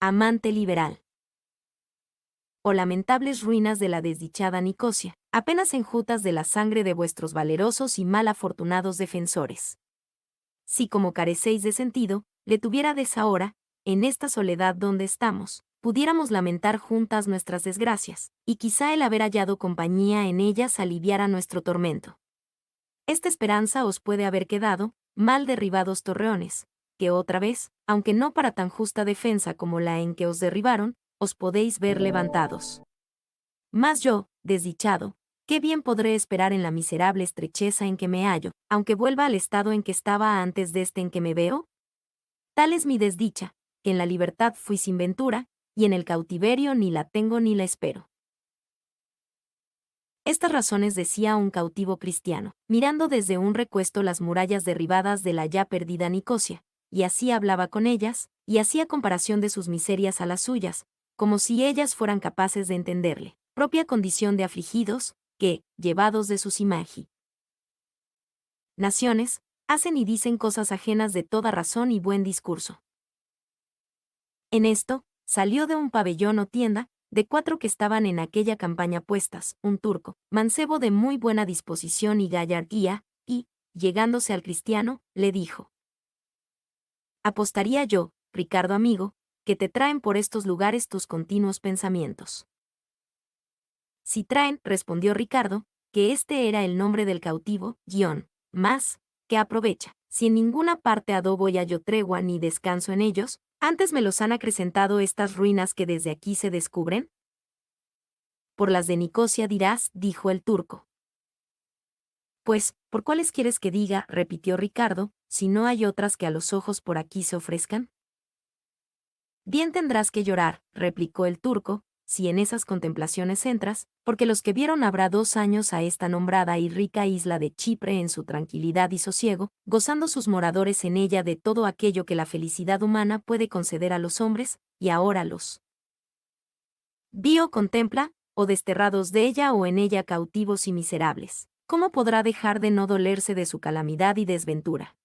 amante liberal. Oh lamentables ruinas de la desdichada Nicosia, apenas enjutas de la sangre de vuestros valerosos y mal afortunados defensores. Si como carecéis de sentido, le tuviérades ahora, en esta soledad donde estamos, pudiéramos lamentar juntas nuestras desgracias, y quizá el haber hallado compañía en ellas aliviara nuestro tormento. Esta esperanza os puede haber quedado, mal derribados torreones, que otra vez, aunque no para tan justa defensa como la en que os derribaron, os podéis ver levantados. Mas yo, desdichado, ¿qué bien podré esperar en la miserable estrecheza en que me hallo, aunque vuelva al estado en que estaba antes de este en que me veo? Tal es mi desdicha, que en la libertad fui sin ventura, y en el cautiverio ni la tengo ni la espero. Estas razones decía un cautivo cristiano, mirando desde un recuesto las murallas derribadas de la ya perdida Nicosia, y así hablaba con ellas, y hacía comparación de sus miserias a las suyas, como si ellas fueran capaces de entenderle, propia condición de afligidos, que, llevados de sus naciones, hacen y dicen cosas ajenas de toda razón y buen discurso. En esto, salió de un pabellón o tienda, de 4 que estaban en aquella campaña puestas, un turco, mancebo de muy buena disposición y gallardía, y, llegándose al cristiano, le dijo: apostaría yo, Ricardo amigo, que te traen por estos lugares tus continuos pensamientos. Si traen, respondió Ricardo, que este era el nombre del cautivo, más, que aprovecha. Si en ninguna parte adobo y hallo tregua ni descanso en ellos, antes me los han acrecentado estas ruinas que desde aquí se descubren. Por las de Nicosia dirás, dijo el turco. Pues, ¿por cuáles quieres que diga? Repitió Ricardo, si no hay otras que a los ojos por aquí se ofrezcan. Bien tendrás que llorar, replicó el turco, si en esas contemplaciones entras, porque los que vieron habrá 2 años a esta nombrada y rica isla de Chipre en su tranquilidad y sosiego, gozando sus moradores en ella de todo aquello que la felicidad humana puede conceder a los hombres, y ahora los vio contempla, o desterrados de ella o en ella cautivos y miserables. ¿Cómo podrá dejar de no dolerse de su calamidad y desventura?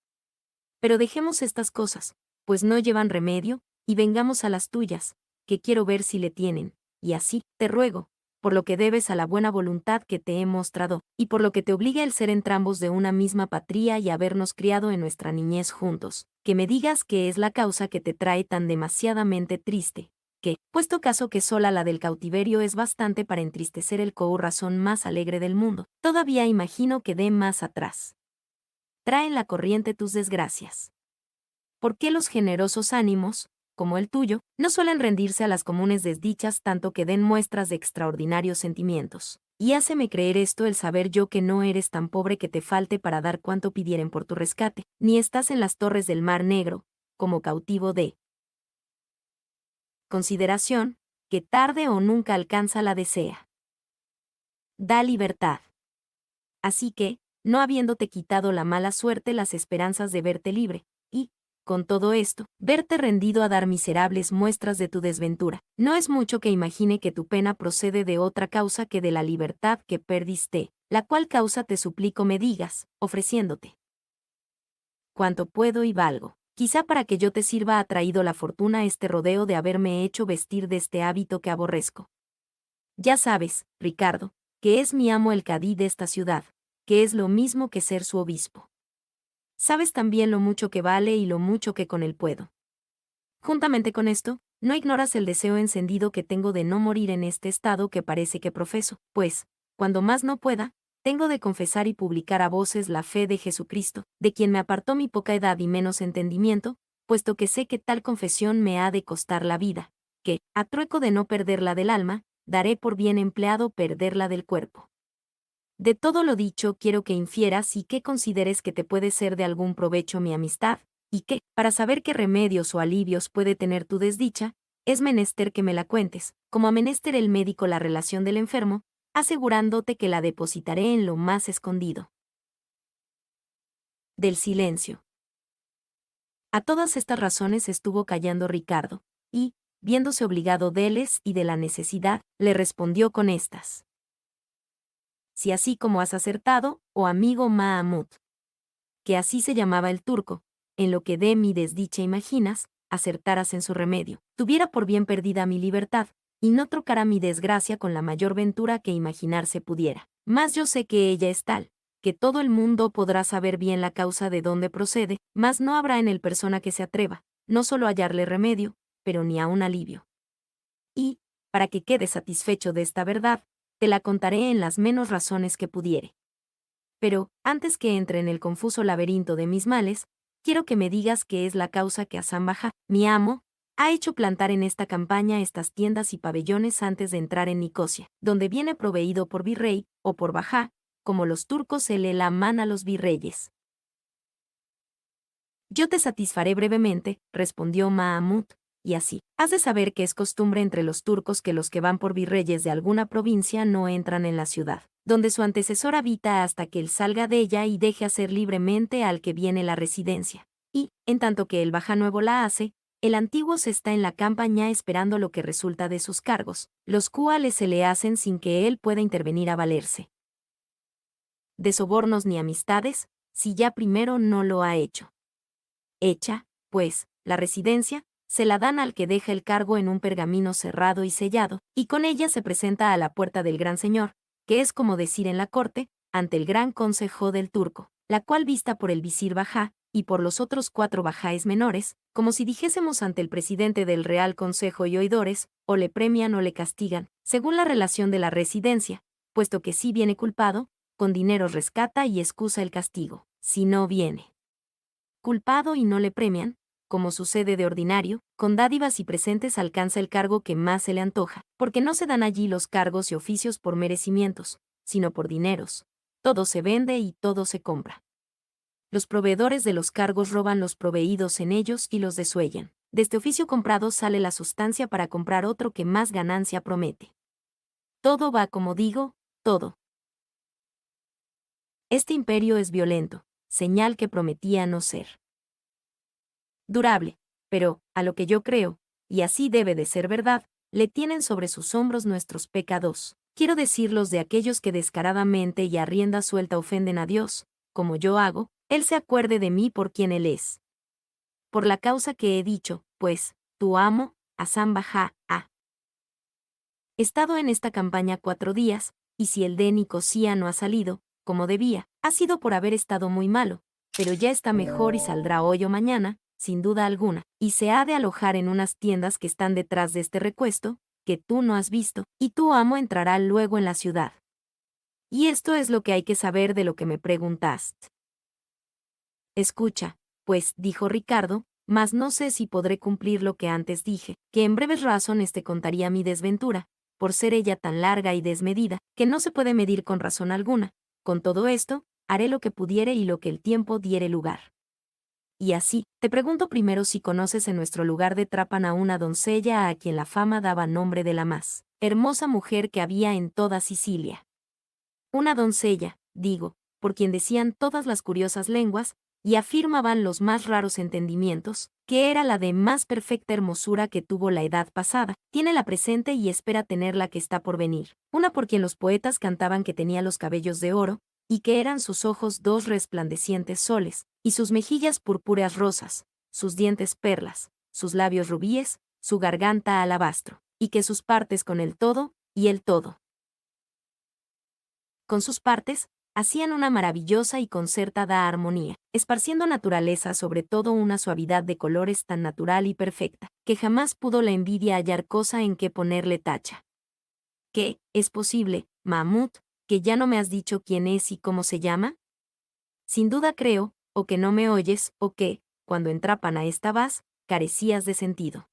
Pero dejemos estas cosas, pues no llevan remedio, y vengamos a las tuyas, que quiero ver si le tienen, y así, te ruego, por lo que debes a la buena voluntad que te he mostrado, y por lo que te obliga el ser entrambos de una misma patria y habernos criado en nuestra niñez juntos, que me digas qué es la causa que te trae tan demasiadamente triste, que, puesto caso que sola la del cautiverio es bastante para entristecer el corazón más alegre del mundo, todavía imagino que dé más atrás. Traen la corriente tus desgracias. ¿Por qué los generosos ánimos, como el tuyo, no suelen rendirse a las comunes desdichas tanto que den muestras de extraordinarios sentimientos? Y háceme creer esto el saber yo que no eres tan pobre que te falte para dar cuanto pidieren por tu rescate, ni estás en las torres del Mar Negro, como cautivo de consideración, que tarde o nunca alcanza la desea. Da libertad. Así que, no habiéndote quitado la mala suerte las esperanzas de verte libre, y, con todo esto, verte rendido a dar miserables muestras de tu desventura, no es mucho que imagine que tu pena procede de otra causa que de la libertad que perdiste, la cual causa te suplico me digas, ofreciéndote cuanto puedo y valgo. Quizá para que yo te sirva ha traído la fortuna este rodeo de haberme hecho vestir de este hábito que aborrezco. Ya sabes, Ricardo, que es mi amo el cadí de esta ciudad, que es lo mismo que ser su obispo. Sabes también lo mucho que vale y lo mucho que con él puedo. Juntamente con esto, no ignoras el deseo encendido que tengo de no morir en este estado que parece que profeso, pues, cuando más no pueda, tengo de confesar y publicar a voces la fe de Jesucristo, de quien me apartó mi poca edad y menos entendimiento, puesto que sé que tal confesión me ha de costar la vida, que, a trueco de no perderla del alma, daré por bien empleado perderla del cuerpo. De todo lo dicho quiero que infieras y que consideres que te puede ser de algún provecho mi amistad, y que, para saber qué remedios o alivios puede tener tu desdicha, es menester que me la cuentes, como a menester el médico la relación del enfermo, asegurándote que la depositaré en lo más escondido del silencio. A todas estas razones estuvo callando Ricardo, y, viéndose obligado deles y de la necesidad, le respondió con estas: si así como has acertado, oh amigo Mahamud, que así se llamaba el turco, en lo que de mi desdicha imaginas, acertaras en su remedio, tuviera por bien perdida mi libertad, y no trocara mi desgracia con la mayor ventura que imaginarse pudiera. Mas yo sé que ella es tal, que todo el mundo podrá saber bien la causa de dónde procede, mas no habrá en él persona que se atreva, no solo a hallarle remedio, pero ni aun alivio. Y, para que quedes satisfecho de esta verdad, te la contaré en las menos razones que pudiere. Pero, antes que entre en el confuso laberinto de mis males, quiero que me digas qué es la causa que Hassán Bajá, mi amo, ha hecho plantar en esta campaña estas tiendas y pabellones antes de entrar en Nicosia, donde viene proveído por virrey, o por bajá, como los turcos se le laman a los virreyes. Yo te satisfaré brevemente, respondió Mahamud, y así, has de saber que es costumbre entre los turcos que los que van por virreyes de alguna provincia no entran en la ciudad, donde su antecesor habita hasta que él salga de ella y deje hacer libremente al que viene la residencia. Y, en tanto que el bajá nuevo la hace, el antiguo se está en la campaña esperando lo que resulta de sus cargos, los cuales se le hacen sin que él pueda intervenir a valerse de sobornos ni amistades, si ya primero no lo ha hecho. Hecha, pues, la residencia, se la dan al que deja el cargo en un pergamino cerrado y sellado, y con ella se presenta a la puerta del gran señor, que es como decir en la corte, ante el gran consejo del turco, la cual vista por el visir bajá, y por los otros 4 bajáes menores, como si dijésemos ante el presidente del Real Consejo y oidores, o le premian o le castigan, según la relación de la residencia, puesto que si viene culpado, con dinero rescata y excusa el castigo, si no viene culpado y no le premian, como sucede de ordinario, con dádivas y presentes alcanza el cargo que más se le antoja, porque no se dan allí los cargos y oficios por merecimientos, sino por dineros. Todo se vende y todo se compra. Los proveedores de los cargos roban los proveídos en ellos y los desuellan. De este oficio comprado sale la sustancia para comprar otro que más ganancia promete. Todo va como digo, todo. Este imperio es violento, señal que prometía no ser durable, pero, a lo que yo creo, y así debe de ser verdad, le tienen sobre sus hombros nuestros pecados. Quiero decir los de aquellos que descaradamente y a rienda suelta ofenden a Dios, como yo hago, Él se acuerde de mí por quien Él es. Por la causa que he dicho, pues, tu amo, Hassán Bajá, ha estado en esta campaña 4 días, y si el de Nicosia no ha salido, como debía, ha sido por haber estado muy malo, pero ya está mejor y saldrá hoy o mañana, sin duda alguna, y se ha de alojar en unas tiendas que están detrás de este recuesto, que tú no has visto, y tu amo entrará luego en la ciudad. Y esto es lo que hay que saber de lo que me preguntaste. Escucha, pues, dijo Ricardo, mas no sé si podré cumplir lo que antes dije, que en breves razones te contaría mi desventura, por ser ella tan larga y desmedida, que no se puede medir con razón alguna. Con todo esto, haré lo que pudiere y lo que el tiempo diere lugar. Y así, te pregunto primero si conoces en nuestro lugar de Trápana una doncella a quien la fama daba nombre de la más hermosa mujer que había en toda Sicilia. Una doncella, digo, por quien decían todas las curiosas lenguas, y afirmaban los más raros entendimientos, que era la de más perfecta hermosura que tuvo la edad pasada, tiene la presente y espera tener la que está por venir. Una por quien los poetas cantaban que tenía los cabellos de oro, y que eran sus ojos 2 resplandecientes soles, y sus mejillas purpúreas rosas, sus dientes perlas, sus labios rubíes, su garganta alabastro, y que sus partes con el todo, y el todo con sus partes, hacían una maravillosa y concertada armonía, esparciendo naturaleza sobre todo una suavidad de colores tan natural y perfecta, que jamás pudo la envidia hallar cosa en que ponerle tacha. ¿Qué, es posible, Mahmud, que ya no me has dicho quién es y cómo se llama? Sin duda creo, o que no me oyes, o que, cuando en Trápana estabas, carecías de sentido.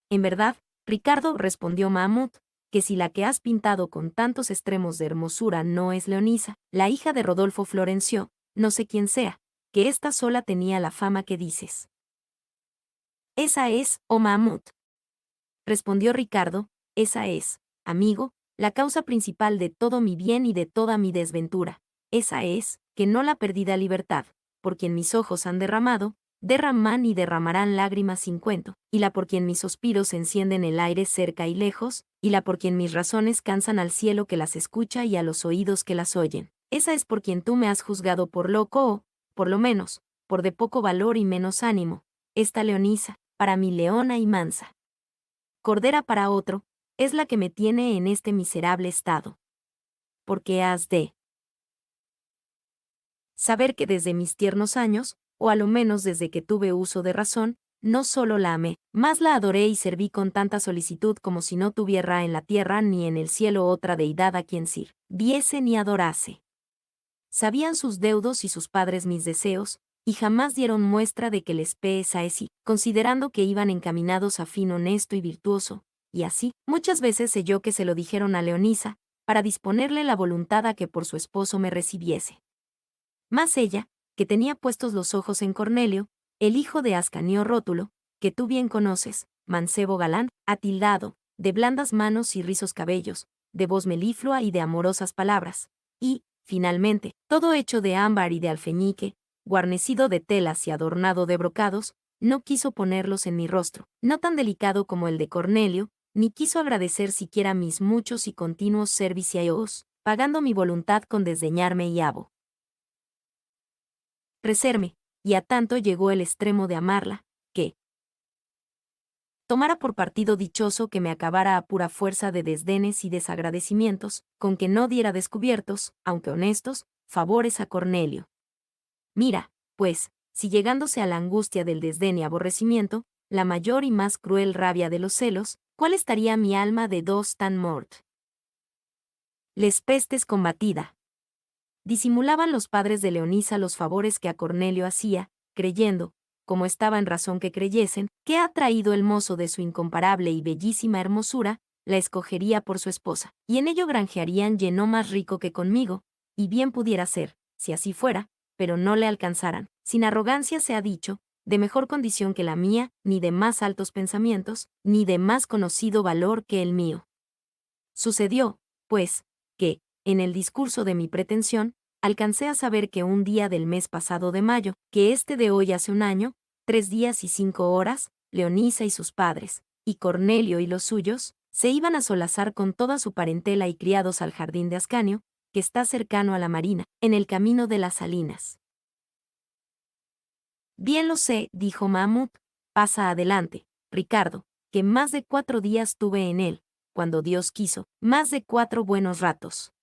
En verdad, Ricardo, respondió Mahmud, que si la que has pintado con tantos extremos de hermosura no es Leonisa, la hija de Rodolfo Florencio, no sé quién sea, que ésta sola tenía la fama que dices. Esa es, oh Mahmud. Respondió Ricardo, esa es, amigo, la causa principal de todo mi bien y de toda mi desventura. Esa es, que no la perdida libertad, por quien mis ojos han derramado, derraman y derramarán lágrimas sin cuento, y la por quien mis suspiros encienden el aire cerca y lejos, y la por quien mis razones cansan al cielo que las escucha y a los oídos que las oyen. Esa es por quien tú me has juzgado por loco o, por lo menos, por de poco valor y menos ánimo. esta Leonisa, para mí leona y mansa. Cordera para otro, es la que me tiene en este miserable estado. Porque has de saber que desde mis tiernos años, o a lo menos desde que tuve uso de razón, no solo la amé, más la adoré y serví con tanta solicitud como si no tuviera en la tierra ni en el cielo otra deidad a quien viese ni adorase. Sabían sus deudos y sus padres mis deseos, y jamás dieron muestra de que les pesase, considerando que iban encaminados a fin honesto y virtuoso, y así, muchas veces sé yo que se lo dijeron a Leonisa, para disponerle la voluntad a que por su esposo me recibiese. Mas ella, que tenía puestos los ojos en Cornelio, el hijo de Ascanio Rótulo, que tú bien conoces, mancebo galán, atildado, de blandas manos y rizos cabellos, de voz meliflua y de amorosas palabras, y, finalmente, todo hecho de ámbar y de alfeñique, guarnecido de telas y adornado de brocados, no quiso ponerlos en mi rostro, no tan delicado como el de Cornelio, ni quiso agradecer siquiera mis muchos y continuos servicios, pagando mi voluntad con desdeñarme y aborrecerme, y a tanto llegó el extremo de amarla, que tomara por partido dichoso que me acabara a pura fuerza de desdenes y desagradecimientos, con que no diera descubiertos, aunque honestos, favores a Cornelio. Mira, pues, si llegándose a la angustia del desdén y aborrecimiento, la mayor y más cruel rabia de los celos, ¿cuál estaría mi alma de dos tan mort? Les pestes combatida. Disimulaban los padres de Leonisa los favores que a Cornelio hacía, creyendo, como estaba en razón que creyesen, que ha traído el mozo de su incomparable y bellísima hermosura, la escogería por su esposa, y en ello granjearían lleno más rico que conmigo, y bien pudiera ser, si así fuera, pero no le alcanzaran, sin arrogancia se ha dicho, de mejor condición que la mía, ni de más altos pensamientos, ni de más conocido valor que el mío. Sucedió, pues, que, en el discurso de mi pretensión, alcancé a saber que un día del mes pasado de mayo, que este de hoy hace un año, 3 días y 5 horas, Leonisa y sus padres, y Cornelio y los suyos, se iban a solazar con toda su parentela y criados al jardín de Ascanio, que está cercano a la marina, en el camino de las salinas. Bien lo sé, dijo Mahmud, pasa adelante, Ricardo, que más de 4 días tuve en él, cuando Dios quiso, más de 4 buenos ratos.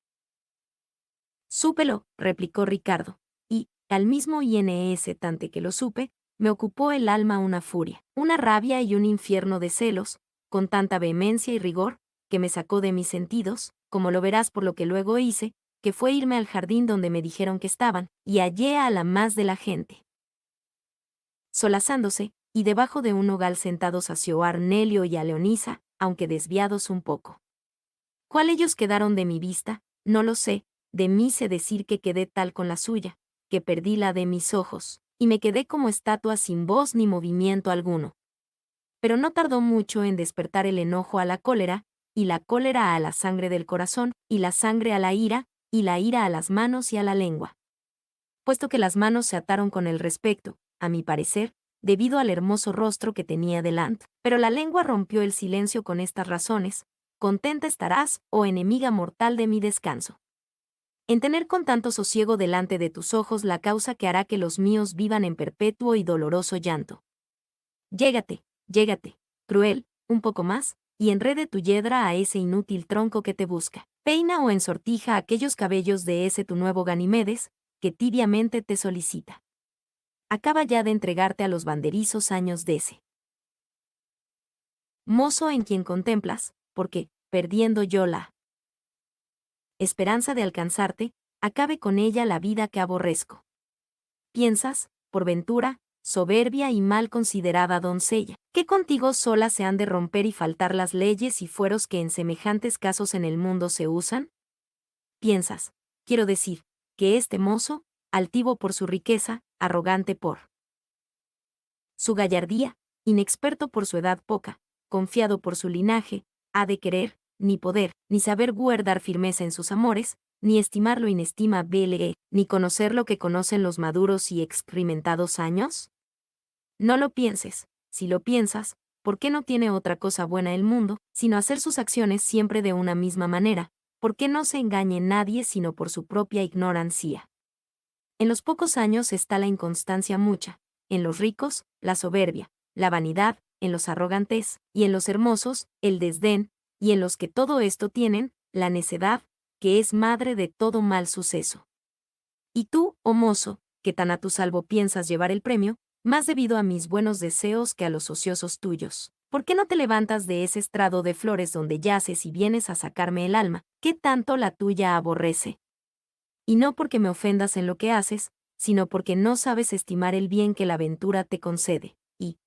Súpelo, replicó Ricardo, y, al mismo instante que lo supe, me ocupó el alma una furia, una rabia y un infierno de celos, con tanta vehemencia y rigor, que me sacó de mis sentidos, como lo verás por lo que luego hice, que fue irme al jardín donde me dijeron que estaban, y hallé a la más de la gente solazándose, y debajo de un nogal sentados a Arnelio y a Leonisa, aunque desviados un poco. ¿Cuál ellos quedaron de mi vista? No lo sé, de mí sé decir que quedé tal con la suya, que perdí la de mis ojos, y me quedé como estatua sin voz ni movimiento alguno. Pero no tardó mucho en despertar el enojo a la cólera, y la cólera a la sangre del corazón, y la sangre a la ira, y la ira a las manos y a la lengua. Puesto que las manos se ataron con el respecto, a mi parecer, debido al hermoso rostro que tenía delante, pero la lengua rompió el silencio con estas razones: contenta estarás, oh enemiga mortal de mi descanso, en tener con tanto sosiego delante de tus ojos la causa que hará que los míos vivan en perpetuo y doloroso llanto. Llégate, cruel, un poco más, y enrede tu yedra a ese inútil tronco que te busca. Peina o ensortija aquellos cabellos de ese tu nuevo Ganimedes, que tibiamente te solicita. Acaba ya de entregarte a los banderizos años de ese mozo en quien contemplas, porque, perdiendo yo la esperanza de alcanzarte, acabe con ella la vida que aborrezco. Piensas, por ventura, soberbia y mal considerada doncella, que contigo sola se han de romper y faltar las leyes y fueros que en semejantes casos en el mundo se usan? Piensas, quiero decir, que este mozo, altivo por su riqueza, arrogante por su gallardía, inexperto por su edad poca, confiado por su linaje, ha de querer, ni poder, ni saber guardar firmeza en sus amores, ni estimar lo inestimable, ni conocer lo que conocen los maduros y experimentados años? No lo pienses, si lo piensas, ¿por qué no tiene otra cosa buena el mundo, sino hacer sus acciones siempre de una misma manera? ¿Por qué no se engañe nadie sino por su propia ignorancia? En los pocos años está la inconstancia mucha, en los ricos, la soberbia, la vanidad, en los arrogantes, y en los hermosos, el desdén, y en los que todo esto tienen, la necedad, que es madre de todo mal suceso. Y tú, oh mozo, que tan a tu salvo piensas llevar el premio, más debido a mis buenos deseos que a los ociosos tuyos. ¿Por qué no te levantas de ese estrado de flores donde yaces y vienes a sacarme el alma, que tanto la tuya aborrece? Y no porque me ofendas en lo que haces, sino porque no sabes estimar el bien que la ventura te concede, y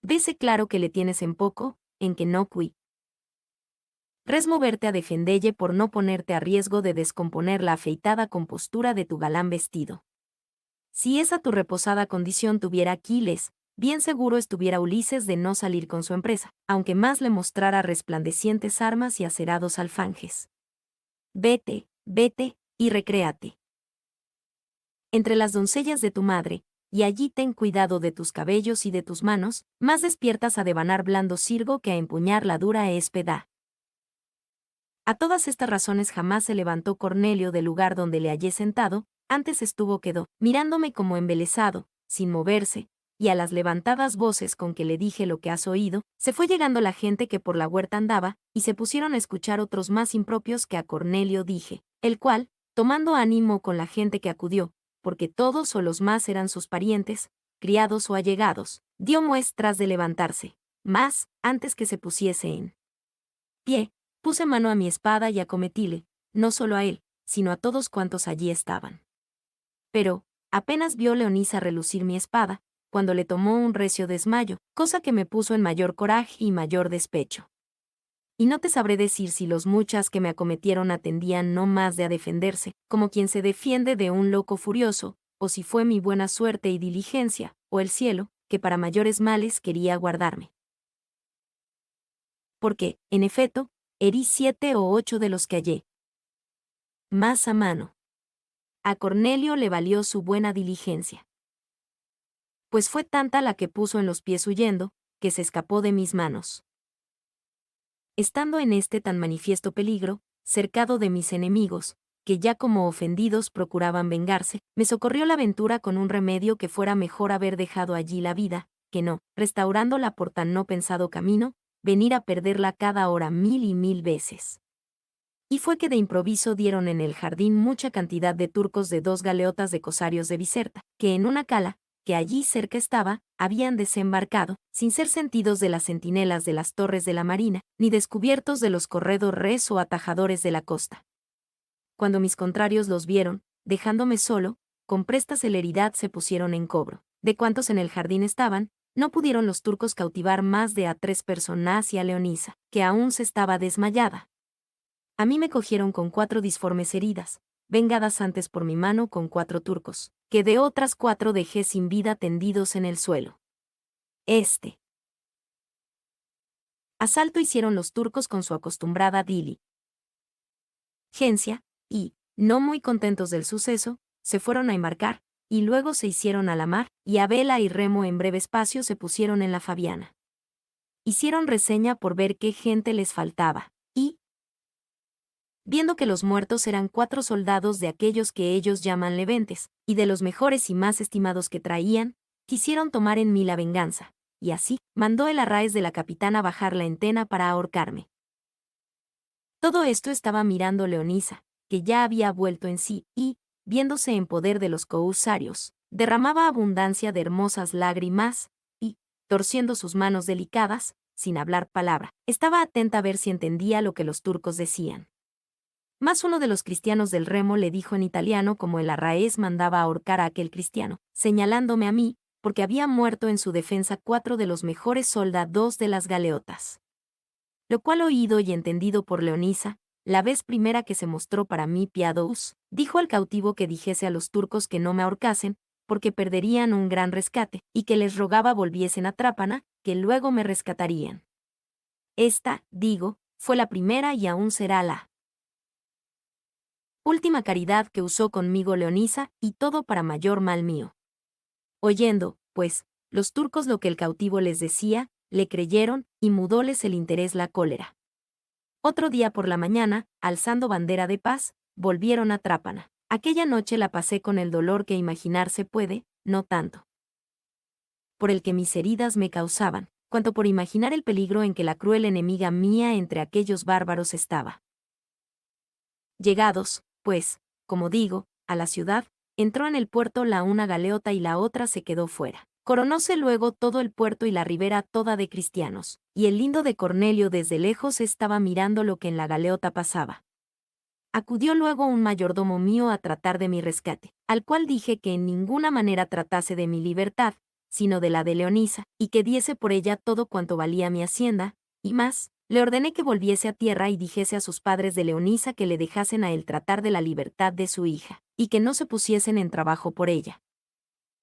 vese claro que le tienes en poco, en que no res moverte a defendelle por no ponerte a riesgo de descomponer la afeitada compostura de tu galán vestido. Si esa tu reposada condición tuviera Aquiles, bien seguro estuviera Ulises de no salir con su empresa, aunque más le mostrara resplandecientes armas y acerados alfanjes. Vete, vete, y recréate entre las doncellas de tu madre, y allí ten cuidado de tus cabellos y de tus manos, más despiertas a devanar blando sirgo que a empuñar la dura espada. A todas estas razones jamás se levantó Cornelio del lugar donde le hallé sentado, antes estuvo quedó, mirándome como embelesado, sin moverse, y a las levantadas voces con que le dije lo que has oído, se fue llegando la gente que por la huerta andaba, y se pusieron a escuchar otros más impropios que a Cornelio dije, el cual, tomando ánimo con la gente que acudió, porque todos o los más eran sus parientes, criados o allegados, dio muestras de levantarse, mas, antes que se pusiese en pie, puse mano a mi espada y acometíle, no solo a él, sino a todos cuantos allí estaban. Pero, apenas vio Leonisa relucir mi espada, cuando le tomó un recio desmayo, cosa que me puso en mayor coraje y mayor despecho. Y no te sabré decir si los muchas que me acometieron atendían no más de a defenderse, como quien se defiende de un loco furioso, o si fue mi buena suerte y diligencia, o el cielo, que para mayores males quería guardarme. Porque, en efecto, herí 7 o 8 de los que hallé. Más a mano. A Cornelio le valió su buena diligencia. Pues fue tanta la que puso en los pies huyendo, que se escapó de mis manos. Estando en este tan manifiesto peligro, cercado de mis enemigos, que ya como ofendidos procuraban vengarse, me socorrió la ventura con un remedio que fuera mejor haber dejado allí la vida, que no, restaurándola por tan no pensado camino, venir a perderla cada hora 1000 y 1000 veces. Y fue que de improviso dieron en el jardín mucha cantidad de turcos de 2 galeotas de cosarios de Biserta, que en una cala, que allí cerca estaba, habían desembarcado, sin ser sentidos de las centinelas de las torres de la marina, ni descubiertos de los corredores o atajadores de la costa. Cuando mis contrarios los vieron, dejándome solo, con presta celeridad se pusieron en cobro. De cuantos en el jardín estaban, no pudieron los turcos cautivar más de a 3 personas y a Leonisa, que aún se estaba desmayada. A mí me cogieron con 4 disformes heridas, vengadas antes por mi mano con 4 turcos, que de otras 4 dejé sin vida tendidos en el suelo. Asalto hicieron los turcos con su acostumbrada diligencia, y, no muy contentos del suceso, se fueron a embarcar, y luego se hicieron a la mar, y a vela y remo en breve espacio se pusieron en la Fabiana. Hicieron reseña por ver qué gente les faltaba, y, viendo que los muertos eran 4 soldados de aquellos que ellos llaman leventes, y de los mejores y más estimados que traían, quisieron tomar en mí la venganza, y así, mandó el arráez de la capitana bajar la entena para ahorcarme. Todo esto estaba mirando Leonisa, que ya había vuelto en sí, y, viéndose en poder de los cousarios, derramaba abundancia de hermosas lágrimas, y, torciendo sus manos delicadas, sin hablar palabra, estaba atenta a ver si entendía lo que los turcos decían. Mas uno de los cristianos del remo le dijo en italiano como el arráez mandaba ahorcar a aquel cristiano, señalándome a mí, porque había muerto en su defensa 4 de los mejores soldados de las galeotas. Lo cual oído y entendido por Leonisa, la vez primera que se mostró para mí piadosa, dijo al cautivo que dijese a los turcos que no me ahorcasen, porque perderían un gran rescate, y que les rogaba volviesen a Trápana, que luego me rescatarían. Esta, digo, fue la primera y aún será la última caridad que usó conmigo Leonisa, y todo para mayor mal mío. Oyendo, pues, los turcos lo que el cautivo les decía, le creyeron, y mudóles el interés la cólera. Otro día por la mañana, alzando bandera de paz, volvieron a Trápana. Aquella noche la pasé con el dolor que imaginarse puede, no tanto por el que mis heridas me causaban, cuanto por imaginar el peligro en que la cruel enemiga mía entre aquellos bárbaros estaba. Llegados, pues, como digo, a la ciudad, entró en el puerto la una galeota y la otra se quedó fuera. Coronóse luego todo el puerto y la ribera toda de cristianos, y el lindo de Cornelio desde lejos estaba mirando lo que en la galeota pasaba. Acudió luego un mayordomo mío a tratar de mi rescate, al cual dije que en ninguna manera tratase de mi libertad, sino de la de Leonisa, y que diese por ella todo cuanto valía mi hacienda, y más, le ordené que volviese a tierra y dijese a sus padres de Leonisa que le dejasen a él tratar de la libertad de su hija, y que no se pusiesen en trabajo por ella.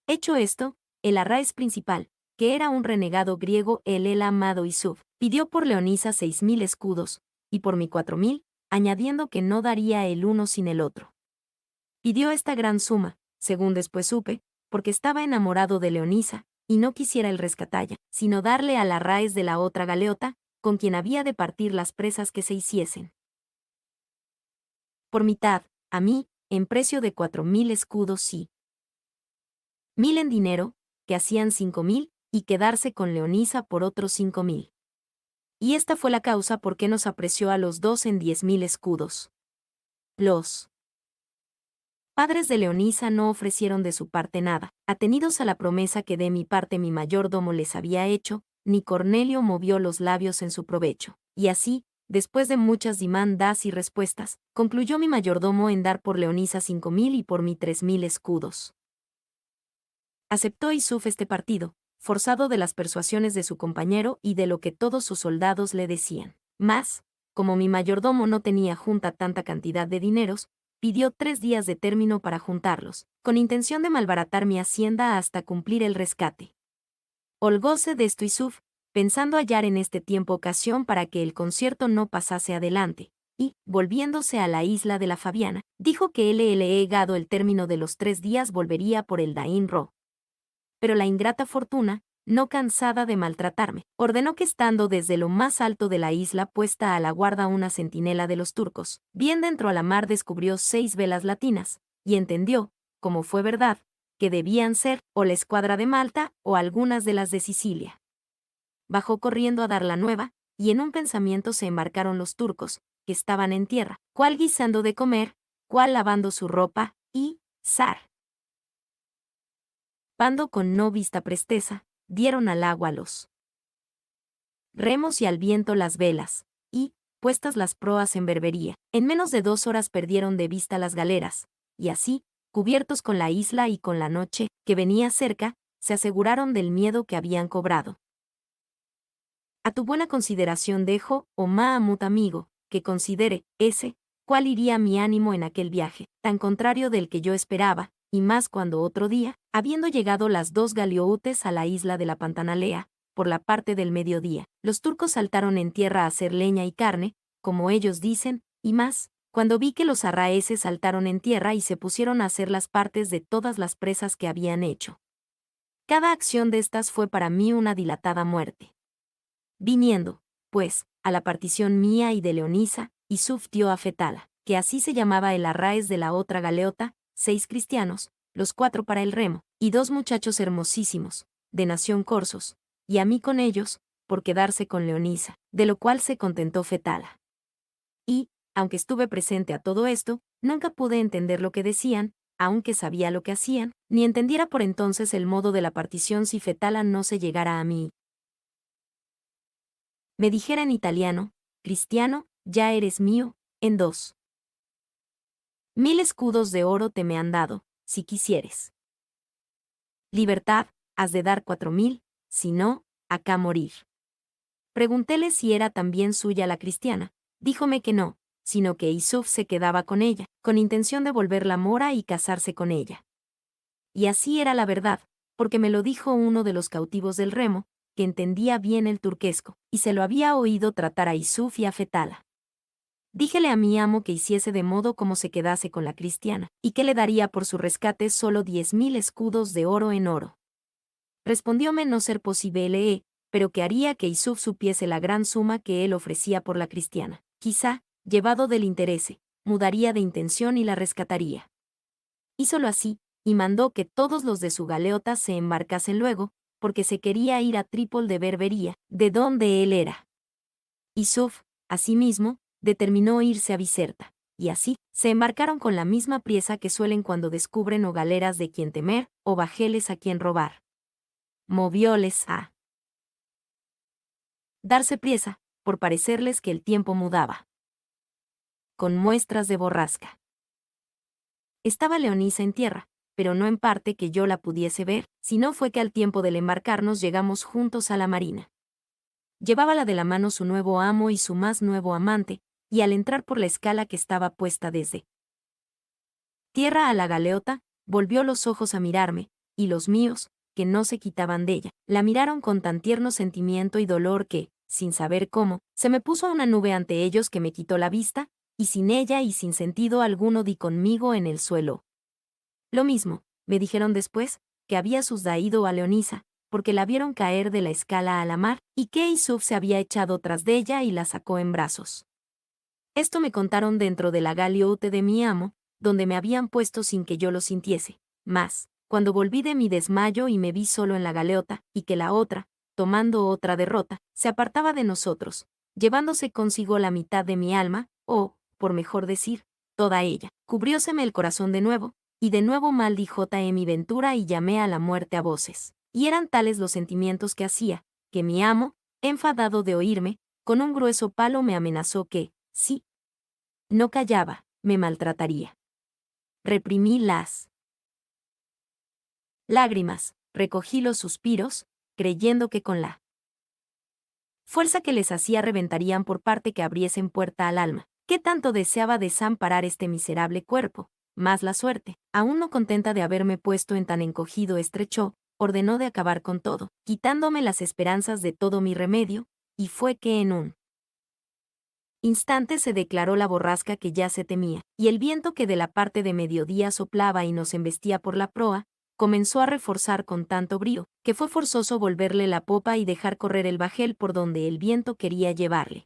Hecho esto, el arráez principal, que era un renegado griego, el amado Isuf, pidió por Leonisa 6.000 escudos, y por mí 4.000, añadiendo que no daría el uno sin el otro. Pidió esta gran suma, según después supe, porque estaba enamorado de Leonisa, y no quisiera el rescatalla, sino darle al arráez de la otra galeota, con quien había de partir las presas que se hiciesen. Por mitad, a mí, en precio de 4.000 escudos sí. 1.000 en dinero, que hacían 5.000, y quedarse con Leonisa por otros 5.000. Y esta fue la causa por qué nos apreció a los dos en 10.000 escudos. Los padres de Leonisa no ofrecieron de su parte nada, atenidos a la promesa que de mi parte mi mayordomo les había hecho, ni Cornelio movió los labios en su provecho. Y así, después de muchas demandas y respuestas, concluyó mi mayordomo en dar por Leonisa 5.000 y por mí 3.000 escudos. Aceptó Isuf este partido, forzado de las persuasiones de su compañero y de lo que todos sus soldados le decían. Mas, como mi mayordomo no tenía junta tanta cantidad de dineros, pidió 3 días de término para juntarlos, con intención de malbaratar mi hacienda hasta cumplir el rescate. Holgóse de esto Isuf, pensando hallar en este tiempo ocasión para que el concierto no pasase adelante, y, volviéndose a la isla de la Fabiana, dijo que llegado el término de los 3 días volvería por el Daín Ro. Pero la ingrata fortuna, no cansada de maltratarme, ordenó que estando desde lo más alto de la isla puesta a la guarda una centinela de los turcos, bien dentro a la mar descubrió 6 velas latinas, y entendió, como fue verdad, que debían ser o la escuadra de Malta o algunas de las de Sicilia. Bajó corriendo a dar la nueva, y en un pensamiento se embarcaron los turcos, que estaban en tierra, cuál guisando de comer, cuál lavando su ropa, y, zar. Pando con no vista presteza, dieron al agua los remos y al viento las velas, y, puestas las proas en berbería, en menos de 2 horas perdieron de vista las galeras, y así, cubiertos con la isla y con la noche, que venía cerca, se aseguraron del miedo que habían cobrado. A tu buena consideración dejo, oh Mahamut amigo, que considere, cuál iría mi ánimo en aquel viaje, tan contrario del que yo esperaba, y más cuando otro día, habiendo llegado las 2 galioutes a la isla de la Pantanalea, por la parte del mediodía, los turcos saltaron en tierra a hacer leña y carne, como ellos dicen, y más, cuando vi que los arraeces saltaron en tierra y se pusieron a hacer las partes de todas las presas que habían hecho. Cada acción de estas fue para mí una dilatada muerte. Viniendo, pues, a la partición mía y de Leonisa, Isuf dio a Fetala, que así se llamaba el arráez de la otra galeota, 6 cristianos, los 4 para el remo, y 2 muchachos hermosísimos, de nación corsos, y a mí con ellos, por quedarse con Leonisa, de lo cual se contentó Fetala. Y, aunque estuve presente a todo esto, nunca pude entender lo que decían, aunque sabía lo que hacían, ni entendiera por entonces el modo de la partición si Fetala no se llegara a mí. Me dijera en italiano, cristiano, ya eres mío, en 2.000 escudos de oro te me han dado, si quisieres. Libertad, has de dar 4.000, si no, acá morir. Preguntéle si era también suya la cristiana, díjome que no, sino que Isuf se quedaba con ella, con intención de volverla mora y casarse con ella. Y así era la verdad, porque me lo dijo uno de los cautivos del remo, que entendía bien el turquesco, y se lo había oído tratar a Isuf y a Fetala. Díjele a mi amo que hiciese de modo como se quedase con la cristiana, y que le daría por su rescate solo 10.000 escudos de oro en oro. Respondióme no ser posible, pero que haría que Isuf supiese la gran suma que él ofrecía por la cristiana. Quizá, llevado del interese, mudaría de intención y la rescataría. Hízolo así, y mandó que todos los de su galeota se embarcasen luego, porque se quería ir a Trípol de Berbería, de donde él era. Yusuf, asimismo, determinó irse a Biserta, y así, se embarcaron con la misma priesa que suelen cuando descubren o galeras de quien temer, o bajeles a quien robar. Movióles a darse priesa, por parecerles que el tiempo mudaba. Con muestras de borrasca. Estaba Leonisa en tierra, pero no en parte que yo la pudiese ver, sino fue que al tiempo del embarcarnos llegamos juntos a la marina. Llevábala de la mano su nuevo amo y su más nuevo amante, y al entrar por la escala que estaba puesta desde tierra a la galeota, volvió los ojos a mirarme, y los míos, que no se quitaban de ella, la miraron con tan tierno sentimiento y dolor que, sin saber cómo, se me puso una nube ante ellos que me quitó la vista, y sin ella y sin sentido alguno di conmigo en el suelo. Lo mismo, me dijeron después, que había susdaído a Leonisa, porque la vieron caer de la escala a la mar, y que Yusuf se había echado tras de ella y la sacó en brazos. Esto me contaron dentro de la galiote de mi amo, donde me habían puesto sin que yo lo sintiese. Mas, cuando volví de mi desmayo y me vi solo en la galeota, y que la otra, tomando otra derrota, se apartaba de nosotros, llevándose consigo la mitad de mi alma, o, por mejor decir, toda ella, cubrióseme el corazón y de nuevo maldijota mi ventura y llamé a la muerte a voces. Y eran tales los sentimientos que hacía, que mi amo, enfadado de oírme, con un grueso palo me amenazó que, si no callaba, me maltrataría. Reprimí las lágrimas, recogí los suspiros, creyendo que con la fuerza que les hacía reventarían por parte que abriesen puerta al alma. ¿Qué tanto deseaba desamparar este miserable cuerpo? Mas la suerte, aún no contenta de haberme puesto en tan encogido estrecho, ordenó de acabar con todo, quitándome las esperanzas de todo mi remedio, y fue que en un instante se declaró la borrasca que ya se temía, y el viento que de la parte de mediodía soplaba y nos embestía por la proa, comenzó a reforzar con tanto brío, que fue forzoso volverle la popa y dejar correr el bajel por donde el viento quería llevarle.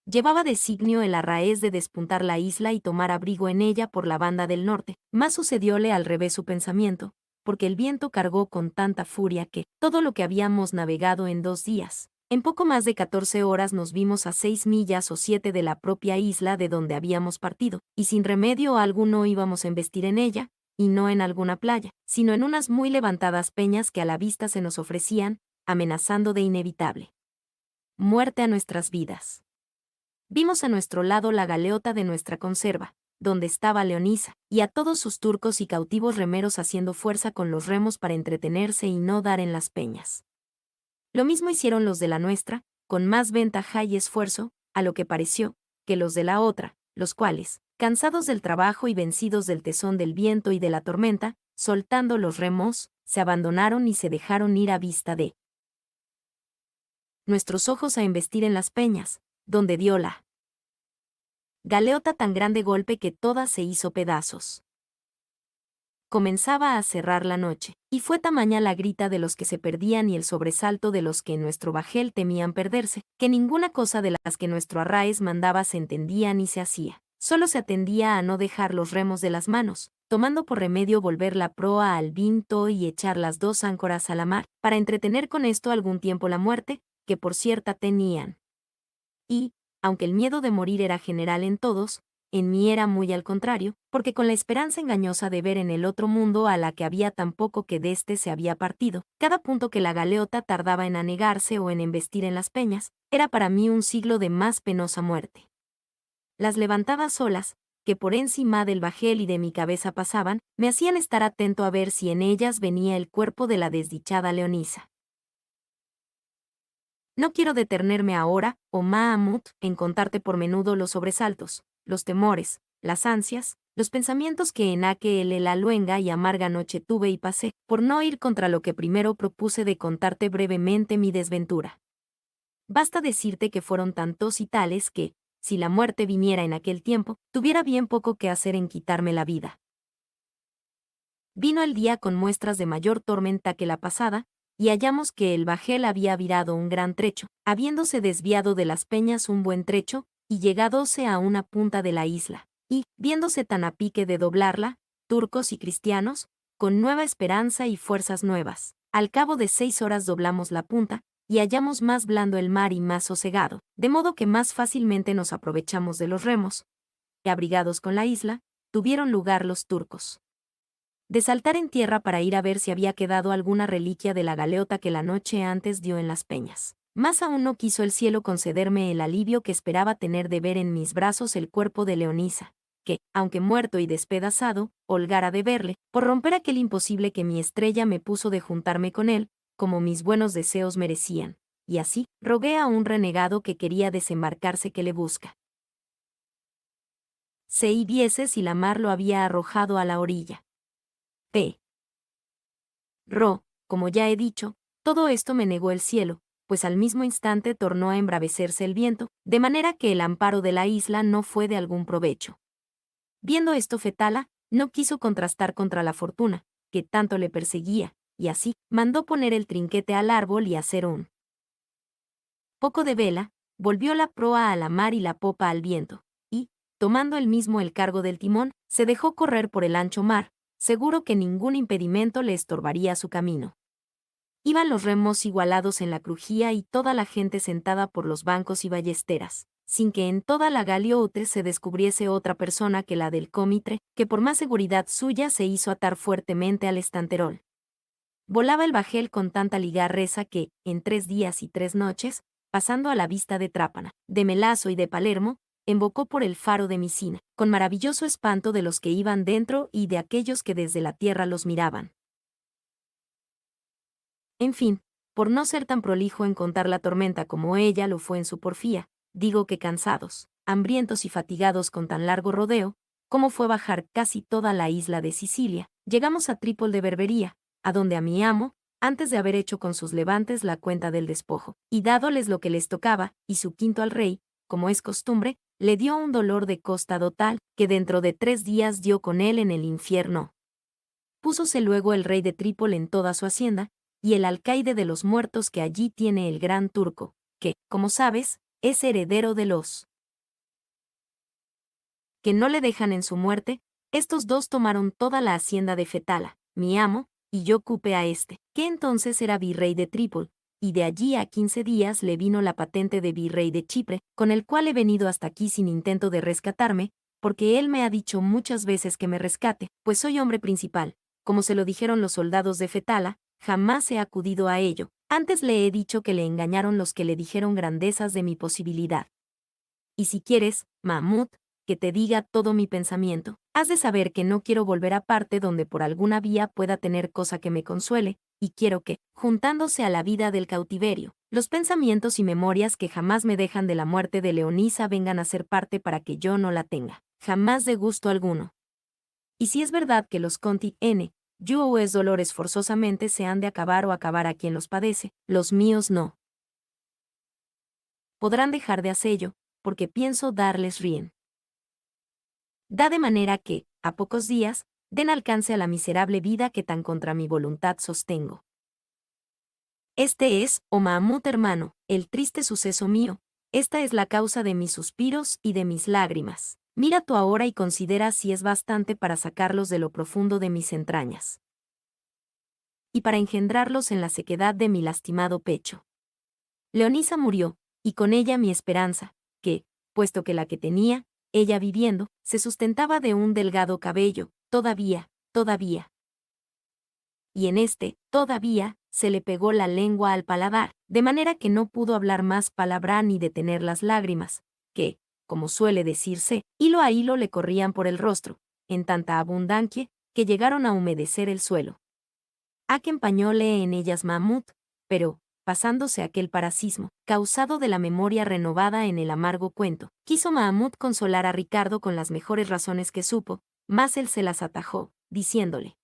Llevaba designio el arraez de despuntar la isla y tomar abrigo en ella por la banda del norte, mas sucedióle al revés su pensamiento, porque el viento cargó con tanta furia que, todo lo que habíamos navegado en 2 días, en poco más de 14 horas nos vimos a 6 millas o 7 de la propia isla de donde habíamos partido, y sin remedio alguno íbamos a embestir en ella, y no en alguna playa, sino en unas muy levantadas peñas que a la vista se nos ofrecían, amenazando de inevitable muerte a nuestras vidas. Vimos a nuestro lado la galeota de nuestra conserva, donde estaba Leonisa, y a todos sus turcos y cautivos remeros haciendo fuerza con los remos para entretenerse y no dar en las peñas. Lo mismo hicieron los de la nuestra, con más ventaja y esfuerzo, a lo que pareció, que los de la otra, los cuales, cansados del trabajo y vencidos del tesón del viento y de la tormenta, soltando los remos, se abandonaron y se dejaron ir a vista de nuestros ojos a embestir en las peñas, donde dio la galeota tan grande golpe que toda se hizo pedazos. Comenzaba a cerrar la noche, y fue tamaña la grita de los que se perdían y el sobresalto de los que en nuestro bajel temían perderse, que ninguna cosa de las que nuestro arráez mandaba se entendía ni se hacía. Solo se atendía a no dejar los remos de las manos, tomando por remedio volver la proa al viento y echar las 2 áncoras a la mar, para entretener con esto algún tiempo la muerte, que por cierta tenían. Y, aunque el miedo de morir era general en todos, en mí era muy al contrario, porque con la esperanza engañosa de ver en el otro mundo a la que había tan poco que de éste se había partido, cada punto que la galeota tardaba en anegarse o en embestir en las peñas, era para mí un siglo de más penosa muerte. Las levantadas olas, que por encima del bajel y de mi cabeza pasaban, me hacían estar atento a ver si en ellas venía el cuerpo de la desdichada Leonisa. No quiero detenerme ahora, oh Mahamut, en contarte por menudo los sobresaltos, los temores, las ansias, los pensamientos que en aquel la luenga y amarga noche tuve y pasé, por no ir contra lo que primero propuse de contarte brevemente mi desventura. Basta decirte que fueron tantos y tales que, si la muerte viniera en aquel tiempo, tuviera bien poco que hacer en quitarme la vida. Vino el día con muestras de mayor tormenta que la pasada, y hallamos que el bajel había virado un gran trecho, habiéndose desviado de las peñas un buen trecho, y llegádose a una punta de la isla, y, viéndose tan a pique de doblarla, turcos y cristianos, con nueva esperanza y fuerzas nuevas. Al cabo de 6 horas doblamos la punta, y hallamos más blando el mar y más sosegado, de modo que más fácilmente nos aprovechamos de los remos. Y abrigados con la isla, tuvieron lugar los turcos. De saltar en tierra para ir a ver si había quedado alguna reliquia de la galeota que la noche antes dio en las peñas. Más aún no quiso el cielo concederme el alivio que esperaba tener de ver en mis brazos el cuerpo de Leonisa, que, aunque muerto y despedazado, holgara de verle, por romper aquel imposible que mi estrella me puso de juntarme con él, como mis buenos deseos merecían, y así, rogué a un renegado que quería desembarcarse que le busca. Se y viese si la mar lo había arrojado a la orilla. P. Como ya he dicho, todo esto me negó el cielo, pues al mismo instante tornó a embravecerse el viento, de manera que el amparo de la isla no fue de algún provecho. Viendo esto Fetala, no quiso contrastar contra la fortuna, que tanto le perseguía, y así, mandó poner el trinquete al árbol y hacer un poco de vela, volvió la proa a la mar y la popa al viento, y, tomando él mismo el cargo del timón, se dejó correr por el ancho mar, seguro que ningún impedimento le estorbaría su camino. Iban los remos igualados en la crujía y toda la gente sentada por los bancos y ballesteras, sin que en toda la galiote se descubriese otra persona que la del cómitre, que por más seguridad suya se hizo atar fuertemente al estanterol. Volaba el bajel con tanta ligarreza que, en 3 días y 3 noches, pasando a la vista de Trápana, de Melazo y de Palermo, embocó por el faro de Misina, con maravilloso espanto de los que iban dentro y de aquellos que desde la tierra los miraban. En fin, por no ser tan prolijo en contar la tormenta como ella lo fue en su porfía, digo que cansados, hambrientos y fatigados con tan largo rodeo, como fue bajar casi toda la isla de Sicilia, llegamos a Trípol de Berbería, a donde a mi amo, antes de haber hecho con sus levantes la cuenta del despojo, y dádoles lo que les tocaba, y su quinto al rey, como es costumbre, le dio un dolor de costado tal, que dentro de 3 días dio con él en el infierno. Púsose luego el rey de Trípol en toda su hacienda, y el alcaide de los muertos que allí tiene el gran turco, que, como sabes, es heredero de los que no le dejan en su muerte. Estos dos tomaron toda la hacienda de Fetala, mi amo, y yo cupe a este, que entonces era virrey de Trípol, y de allí a 15 días le vino la patente de virrey de Chipre, con el cual he venido hasta aquí sin intento de rescatarme, porque él me ha dicho muchas veces que me rescate, pues soy hombre principal, como se lo dijeron los soldados de Fetala. Jamás he acudido a ello, antes le he dicho que le engañaron los que le dijeron grandezas de mi posibilidad. Y si quieres, Mahmud, que te diga todo mi pensamiento, has de saber que no quiero volver a parte donde por alguna vía pueda tener cosa que me consuele, y quiero que, juntándose a la vida del cautiverio, los pensamientos y memorias que jamás me dejan de la muerte de Leonisa vengan a ser parte para que yo no la tenga, jamás de gusto alguno. Y si es verdad que los conti n yo es dolores forzosamente se han de acabar o acabar a quien los padece, los míos no podrán dejar de hacello, porque pienso darles rien. Da de manera que, a pocos días, den alcance a la miserable vida que tan contra mi voluntad sostengo. Este es, oh Mahmud hermano, el triste suceso mío, esta es la causa de mis suspiros y de mis lágrimas. Mira tú ahora y considera si es bastante para sacarlos de lo profundo de mis entrañas y para engendrarlos en la sequedad de mi lastimado pecho. Leonisa murió, y con ella mi esperanza, que, puesto que la que tenía, ella viviendo, se sustentaba de un delgado cabello, todavía. Y en este, todavía, se le pegó la lengua al paladar, de manera que no pudo hablar más palabra ni detener las lágrimas, que, como suele decirse, hilo a hilo le corrían por el rostro, en tanta abundancia, que llegaron a humedecer el suelo. A que empañóle en ellas Mahmud, pero, pasándose aquel parasismo, causado de la memoria renovada en el amargo cuento, quiso Mahmud consolar a Ricardo con las mejores razones que supo, mas él se las atajó, diciéndole: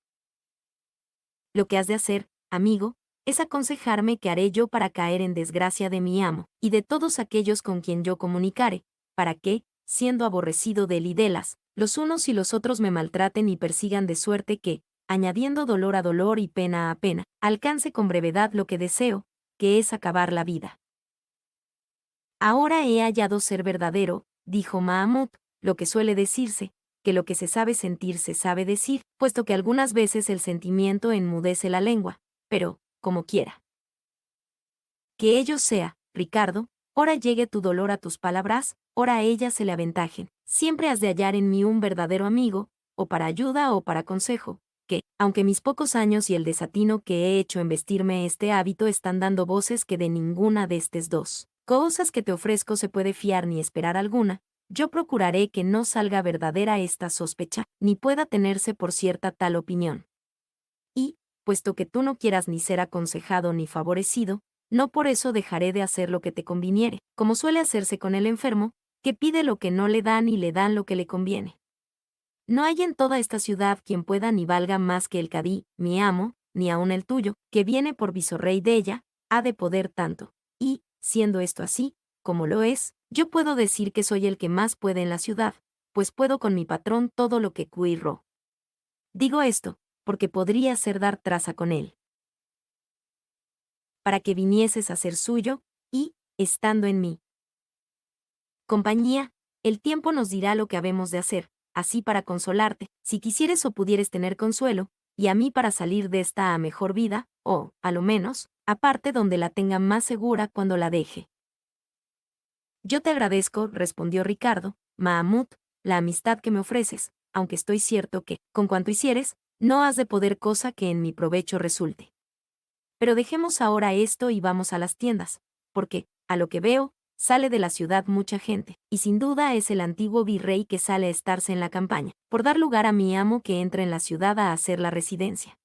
lo que has de hacer, amigo, es aconsejarme qué haré yo para caer en desgracia de mi amo, y de todos aquellos con quien yo comunicare, para que, siendo aborrecido de él y de las, los unos y los otros me maltraten y persigan de suerte que, añadiendo dolor a dolor y pena a pena, alcance con brevedad lo que deseo, que es acabar la vida. Ahora he hallado ser verdadero, dijo Mahamud, lo que suele decirse, que lo que se sabe sentir se sabe decir, puesto que algunas veces el sentimiento enmudece la lengua, pero, como quiera que ello sea, Ricardo, ora llegue tu dolor a tus palabras, ora a ellas se le aventajen. Siempre has de hallar en mí un verdadero amigo, o para ayuda o para consejo, que, aunque mis pocos años y el desatino que he hecho en vestirme este hábito están dando voces que de ninguna de estes dos cosas que te ofrezco se puede fiar ni esperar alguna, yo procuraré que no salga verdadera esta sospecha, ni pueda tenerse por cierta tal opinión. Y, puesto que tú no quieras ni ser aconsejado ni favorecido, no por eso dejaré de hacer lo que te conviniere, como suele hacerse con el enfermo, que pide lo que no le dan y le dan lo que le conviene. No hay en toda esta ciudad quien pueda ni valga más que el cadí, mi amo, ni aun el tuyo, que viene por visorrey de ella, ha de poder tanto. Y, siendo esto así, como lo es, yo puedo decir que soy el que más puede en la ciudad, pues puedo con mi patrón todo lo que cuirro. Digo esto, porque podría ser dar traza con él, para que vinieses a ser suyo, y, estando en mí compañía, el tiempo nos dirá lo que habemos de hacer, así para consolarte, si quisieres o pudieres tener consuelo, y a mí para salir de esta a mejor vida, o, a lo menos, aparte donde la tenga más segura cuando la deje. Yo te agradezco, respondió Ricardo, Mahamut, la amistad que me ofreces, aunque estoy cierto que, con cuanto hicieres, no has de poder cosa que en mi provecho resulte. Pero dejemos ahora esto y vamos a las tiendas, porque, a lo que veo, sale de la ciudad mucha gente, y sin duda es el antiguo virrey que sale a estarse en la campaña, por dar lugar a mi amo que entra en la ciudad a hacer la residencia.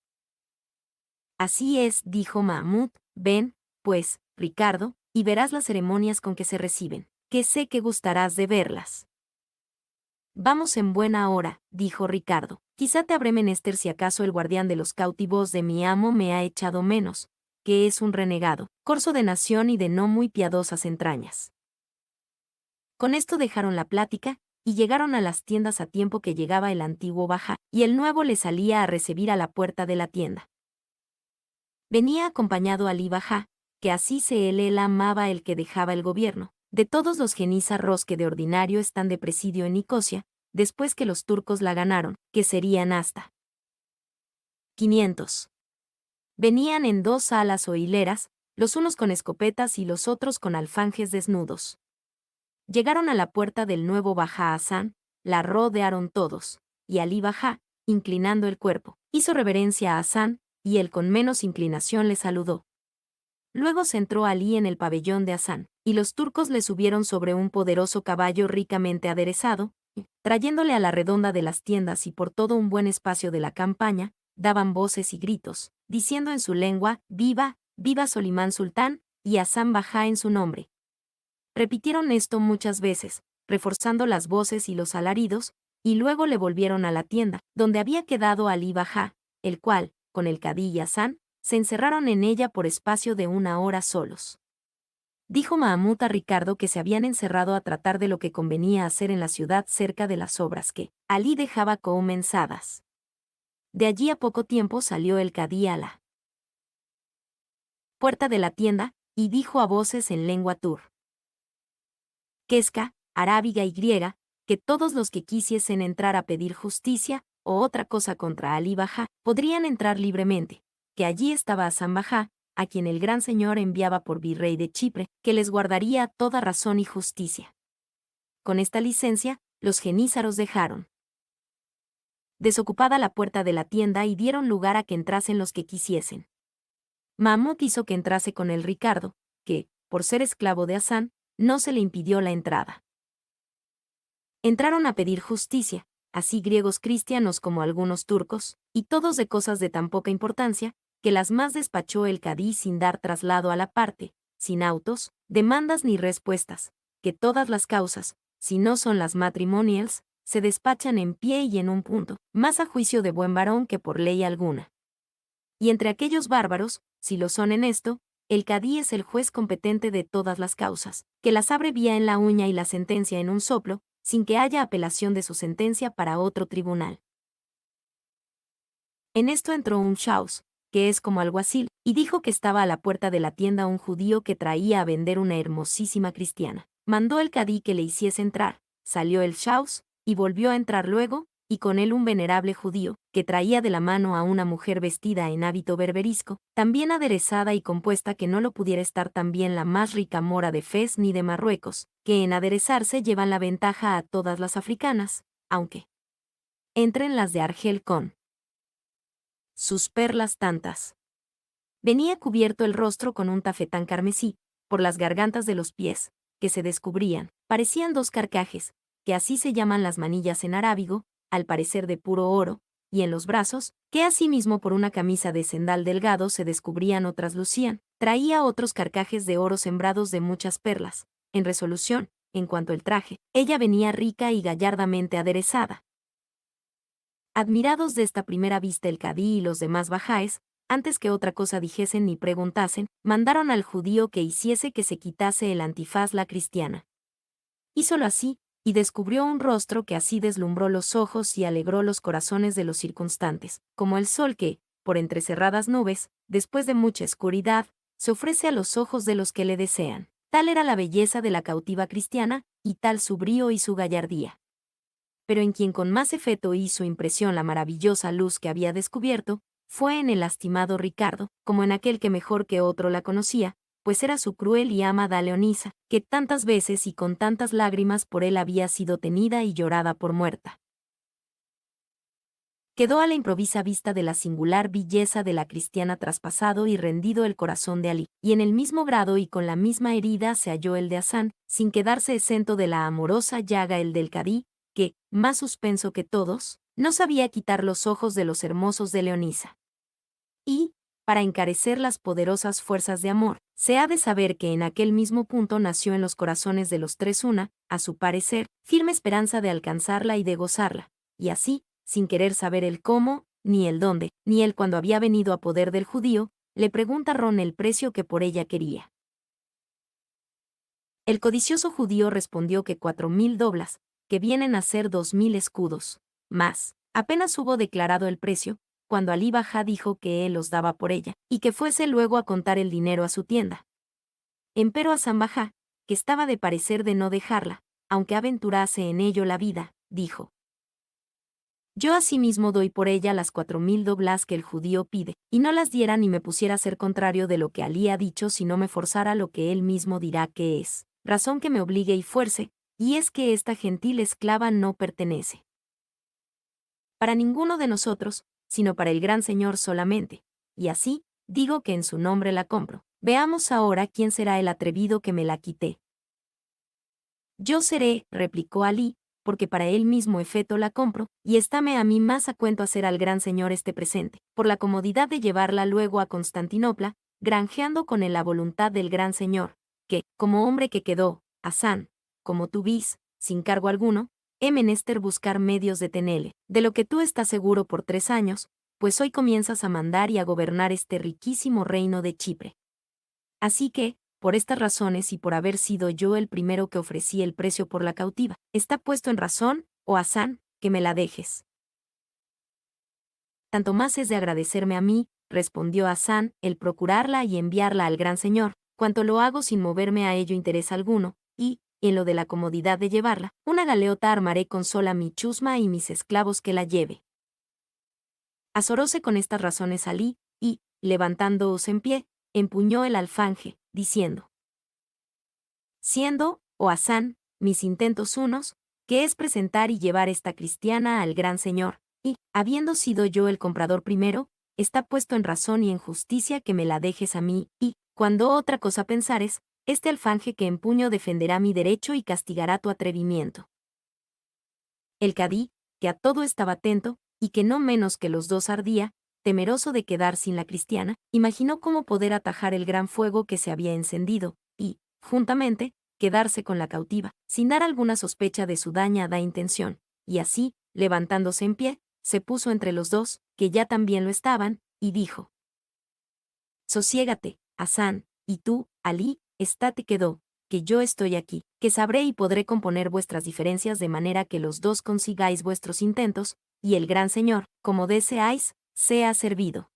Así es, dijo Mahmud, ven, pues, Ricardo, y verás las ceremonias con que se reciben, que sé que gustarás de verlas. Vamos en buena hora, dijo Ricardo. Quizá te habré menester si acaso el guardián de los cautivos de mi amo me ha echado menos, que es un renegado, corso de nación y de no muy piadosas entrañas. Con esto dejaron la plática, y llegaron a las tiendas a tiempo que llegaba el antiguo bajá, y el nuevo le salía a recibir a la puerta de la tienda. Venía acompañado Alí Bajá, que así se él amaba el que dejaba el gobierno, de todos los genízaros que de ordinario están de presidio en Nicosia, después que los turcos la ganaron, que serían hasta 500. Venían en 2 alas o hileras, los unos con escopetas y los otros con alfanjes desnudos. Llegaron a la puerta del nuevo Bajá Hasán, la rodearon todos, y Alí Bajá, inclinando el cuerpo, hizo reverencia a Hasán, y él con menos inclinación le saludó. Luego se entró Alí en el pabellón de Hasán, y los turcos le subieron sobre un poderoso caballo ricamente aderezado, y, trayéndole a la redonda de las tiendas y por todo un buen espacio de la campaña, daban voces y gritos, diciendo en su lengua, «Viva, viva Solimán Sultán», y Hasán Bajá en su nombre. Repitieron esto muchas veces, reforzando las voces y los alaridos, y luego le volvieron a la tienda, donde había quedado Alí Bajá, el cual, con el cadí y Hasán, se encerraron en ella por espacio de 1 hora solos. Dijo Mahamud a Ricardo que se habían encerrado a tratar de lo que convenía hacer en la ciudad cerca de las obras que Alí dejaba comenzadas. De allí a poco tiempo salió el cadí a la puerta de la tienda, y dijo a voces en lengua tur, quesca, arábiga y griega, que todos los que quisiesen entrar a pedir justicia, o otra cosa contra Alí Bajá, podrían entrar libremente, que allí estaba Hasán Bajá, a quien el gran señor enviaba por virrey de Chipre, que les guardaría toda razón y justicia. Con esta licencia, los genízaros dejaron desocupada la puerta de la tienda y dieron lugar a que entrasen los que quisiesen. Mahmud hizo que entrase con el Ricardo, que, por ser esclavo de Hasán, no se le impidió la entrada. Entraron a pedir justicia, así griegos cristianos como algunos turcos, y todos de cosas de tan poca importancia, que las más despachó el cadí sin dar traslado a la parte, sin autos, demandas ni respuestas, que todas las causas, si no son las matrimonials, se despachan en pie y en un punto, más a juicio de buen varón que por ley alguna. Y entre aquellos bárbaros, si lo son en esto, el cadí es el juez competente de todas las causas, que las abre vía en la uña y la sentencia en un soplo, sin que haya apelación de su sentencia para otro tribunal. En esto entró un shaus, que es como alguacil, y dijo que estaba a la puerta de la tienda un judío que traía a vender una hermosísima cristiana. Mandó el cadí que le hiciese entrar, salió el shaus, y volvió a entrar luego, y con él un venerable judío, que traía de la mano a una mujer vestida en hábito berberisco, tan bien aderezada y compuesta que no lo pudiera estar también la más rica mora de Fez ni de Marruecos, que en aderezarse llevan la ventaja a todas las africanas, aunque entren las de Argel con sus perlas tantas. Venía cubierto el rostro con un tafetán carmesí, por las gargantas de los pies, que se descubrían, parecían dos carcajes, que así se llaman las manillas en arábigo, al parecer de puro oro, y en los brazos, que asimismo por una camisa de cendal delgado se descubrían o traslucían, traía otros carcajes de oro sembrados de muchas perlas. En resolución, en cuanto al traje, ella venía rica y gallardamente aderezada. Admirados de esta primera vista el cadí y los demás bajáes, antes que otra cosa dijesen ni preguntasen, mandaron al judío que hiciese que se quitase el antifaz la cristiana. Hízolo así, y descubrió un rostro que así deslumbró los ojos y alegró los corazones de los circunstantes, como el sol que, por entrecerradas nubes, después de mucha oscuridad, se ofrece a los ojos de los que le desean. Tal era la belleza de la cautiva cristiana, y tal su brío y su gallardía. Pero en quien con más efecto hizo impresión la maravillosa luz que había descubierto, fue en el lastimado Ricardo, como en aquel que mejor que otro la conocía, pues era su cruel y amada Leonisa, que tantas veces y con tantas lágrimas por él había sido tenida y llorada por muerta. Quedó a la improvisa vista de la singular belleza de la cristiana traspasado y rendido el corazón de Alí, y en el mismo grado y con la misma herida se halló el de Hasán, sin quedarse exento de la amorosa llaga el del cadí, que, más suspenso que todos, no sabía quitar los ojos de los hermosos de Leonisa. Y, para encarecer las poderosas fuerzas de amor, se ha de saber que en aquel mismo punto nació en los corazones de los tres una, a su parecer, firme esperanza de alcanzarla y de gozarla, y así, sin querer saber el cómo, ni el dónde, ni el cuándo había venido a poder del judío, le pregunta Ron el precio que por ella quería. El codicioso judío respondió que 4000 doblas, que vienen a ser 2000 escudos. Mas, apenas hubo declarado el precio, cuando Alí Bajá dijo que él los daba por ella, y que fuese luego a contar el dinero a su tienda. Empero Hasan Bajá, que estaba de parecer de no dejarla, aunque aventurase en ello la vida, dijo: yo asimismo doy por ella las 4000 doblas que el judío pide, y no las diera ni me pusiera a ser contrario de lo que Alí ha dicho si no me forzara lo que él mismo dirá que es, razón que me obligue y fuerce, y es que esta gentil esclava no pertenece para ninguno de nosotros, sino para el gran Señor solamente, y así, digo que en su nombre la compro. Veamos ahora quién será el atrevido que me la quite. Yo seré, replicó Alí, porque para él mismo efeto la compro, y estáme a mí más a cuento hacer al gran señor este presente, por la comodidad de llevarla luego a Constantinopla, granjeando con él la voluntad del gran señor, que, como hombre que quedó, Hasán, como tú vis, sin cargo alguno, he menester buscar medios de tenele, de lo que tú estás seguro por 3 años, pues hoy comienzas a mandar y a gobernar este riquísimo reino de Chipre. Así que, por estas razones y por haber sido yo el primero que ofrecí el precio por la cautiva, está puesto en razón, oh Hasán, que me la dejes. Tanto más es de agradecerme a mí, respondió Hasán, el procurarla y enviarla al gran señor, cuanto lo hago sin moverme a ello interés alguno, y, en lo de la comodidad de llevarla, una galeota armaré con sola mi chusma y mis esclavos que la lleve. Azoróse con estas razones Alí, y, levantándose en pie, empuñó el alfanje, diciendo: siendo, oh Hasán, mis intentos unos, que es presentar y llevar esta cristiana al gran señor, y, habiendo sido yo el comprador primero, está puesto en razón y en justicia que me la dejes a mí, y, cuando otra cosa pensares, este alfanje que empuño defenderá mi derecho y castigará tu atrevimiento. El cadí, que a todo estaba atento, y que no menos que los dos ardía, temeroso de quedar sin la cristiana, imaginó cómo poder atajar el gran fuego que se había encendido, y, juntamente, quedarse con la cautiva, sin dar alguna sospecha de su dañada intención, y así, levantándose en pie, se puso entre los dos, que ya también lo estaban, y dijo: sosiégate, Hasán, y tú, Alí, estate quedó, que yo estoy aquí, que sabré y podré componer vuestras diferencias de manera que los dos consigáis vuestros intentos, y el gran señor, como deseáis, sea servido.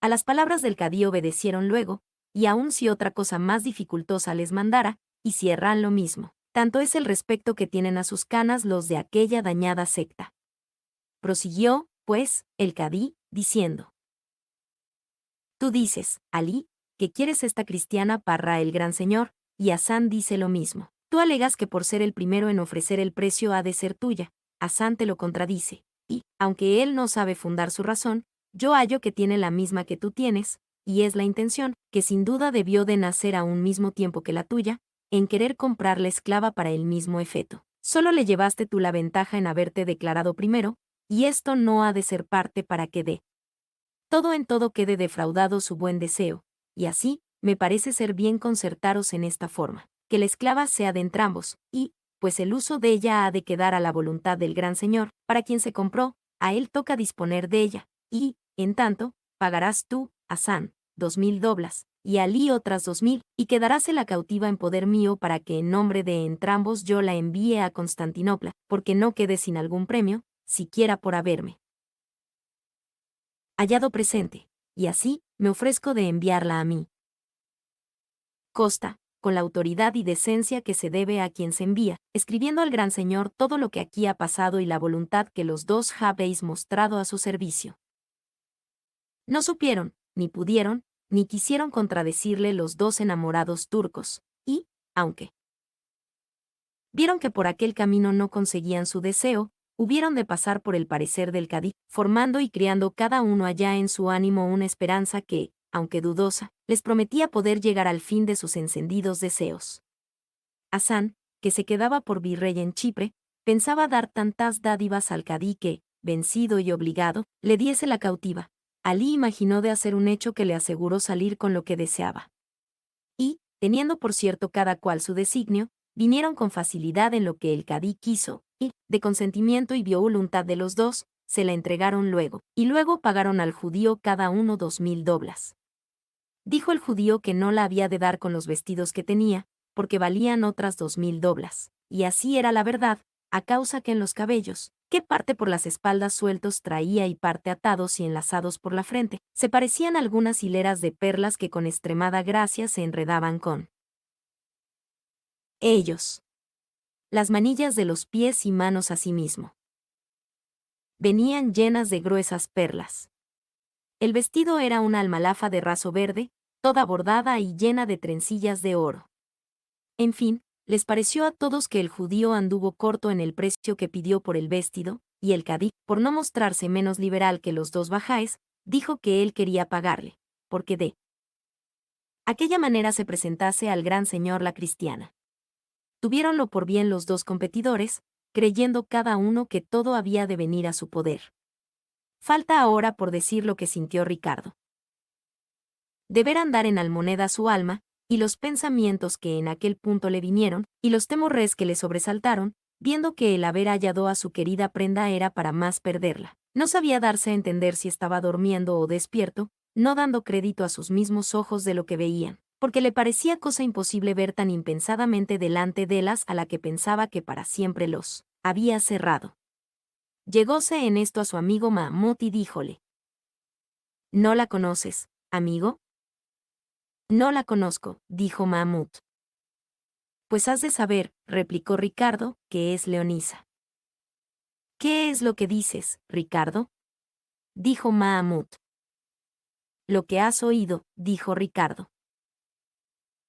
A las palabras del cadí obedecieron luego, y aun si otra cosa más dificultosa les mandara, hicieran lo mismo. tanto es el respecto que tienen a sus canas los de aquella dañada secta. Prosiguió, pues, el cadí, diciendo: Tú dices, Alí, que quieres esta cristiana para el gran señor, y Hasán dice lo mismo. Tú alegas que por ser el primero en ofrecer el precio ha de ser tuya. Hasán te lo contradice, y, aunque él no sabe fundar su razón, yo hallo que tiene la misma que tú tienes, y es la intención, que sin duda debió de nacer a un mismo tiempo que la tuya, en querer comprar la esclava para el mismo efecto. Solo le llevaste tú la ventaja en haberte declarado primero, y esto no ha de ser parte para que de todo en todo quede defraudado su buen deseo, y así, me parece ser bien concertaros en esta forma, que la esclava sea de entrambos, y, pues el uso de ella ha de quedar a la voluntad del gran señor, para quien se compró, a él toca disponer de ella, y, en tanto, pagarás tú, Hasán, 2000 doblas, y Alí otras 2000, y quedaráse la cautiva en poder mío para que en nombre de entrambos yo la envíe a Constantinopla, porque no quede sin algún premio, siquiera por haberme hallado presente, y así, me ofrezco de enviarla a mí. Costa, con la autoridad y decencia que se debe a quien se envía, escribiendo al gran señor todo lo que aquí ha pasado y la voluntad que los dos habéis mostrado a su servicio. No supieron, ni pudieron, ni quisieron contradecirle los dos enamorados turcos, y, aunque vieron que por aquel camino no conseguían su deseo, hubieron de pasar por el parecer del cadí, formando y criando cada uno allá en su ánimo una esperanza que, aunque dudosa, les prometía poder llegar al fin de sus encendidos deseos. Hasán, que se quedaba por virrey en Chipre, pensaba dar tantas dádivas al cadí que, vencido y obligado, le diese la cautiva. Alí imaginó de hacer un hecho que le aseguró salir con lo que deseaba. Y, teniendo por cierto cada cual su designio, vinieron con facilidad en lo que el cadí quiso, y, de consentimiento y vio voluntad de los dos, se la entregaron luego, y luego pagaron al judío cada uno 2000 doblas. Dijo el judío que no la había de dar con los vestidos que tenía, porque valían otras 2000 doblas, y así era la verdad, a causa que en los cabellos, que parte por las espaldas sueltos traía y parte atados y enlazados por la frente, se parecían algunas hileras de perlas que con extremada gracia se enredaban con ellos. Las manillas de los pies y manos asimismo venían llenas de gruesas perlas. El vestido era una almalafa de raso verde, toda bordada y llena de trencillas de oro. En fin, les pareció a todos que el judío anduvo corto en el precio que pidió por el vestido, y el cadí, por no mostrarse menos liberal que los dos bajáes, dijo que él quería pagarle, porque de aquella manera se presentase al gran señor la cristiana. Tuviéronlo por bien los dos competidores, creyendo cada uno que todo había de venir a su poder. Falta ahora por decir lo que sintió Ricardo. De ver andar en Almoneda su alma, y los pensamientos que en aquel punto le vinieron, y los temores que le sobresaltaron, viendo que el haber hallado a su querida prenda era para más perderla. No sabía darse a entender si estaba durmiendo o despierto, no dando crédito a sus mismos ojos de lo que veían, porque le parecía cosa imposible ver tan impensadamente delante de las a la que pensaba que para siempre los había cerrado. Llegóse en esto a su amigo Mahmud y díjole: ¿No la conoces, amigo? No la conozco, dijo Mahmud. Pues has de saber, replicó Ricardo, que es Leonisa. ¿Qué es lo que dices, Ricardo? Dijo Mahmud. Lo que has oído, dijo Ricardo.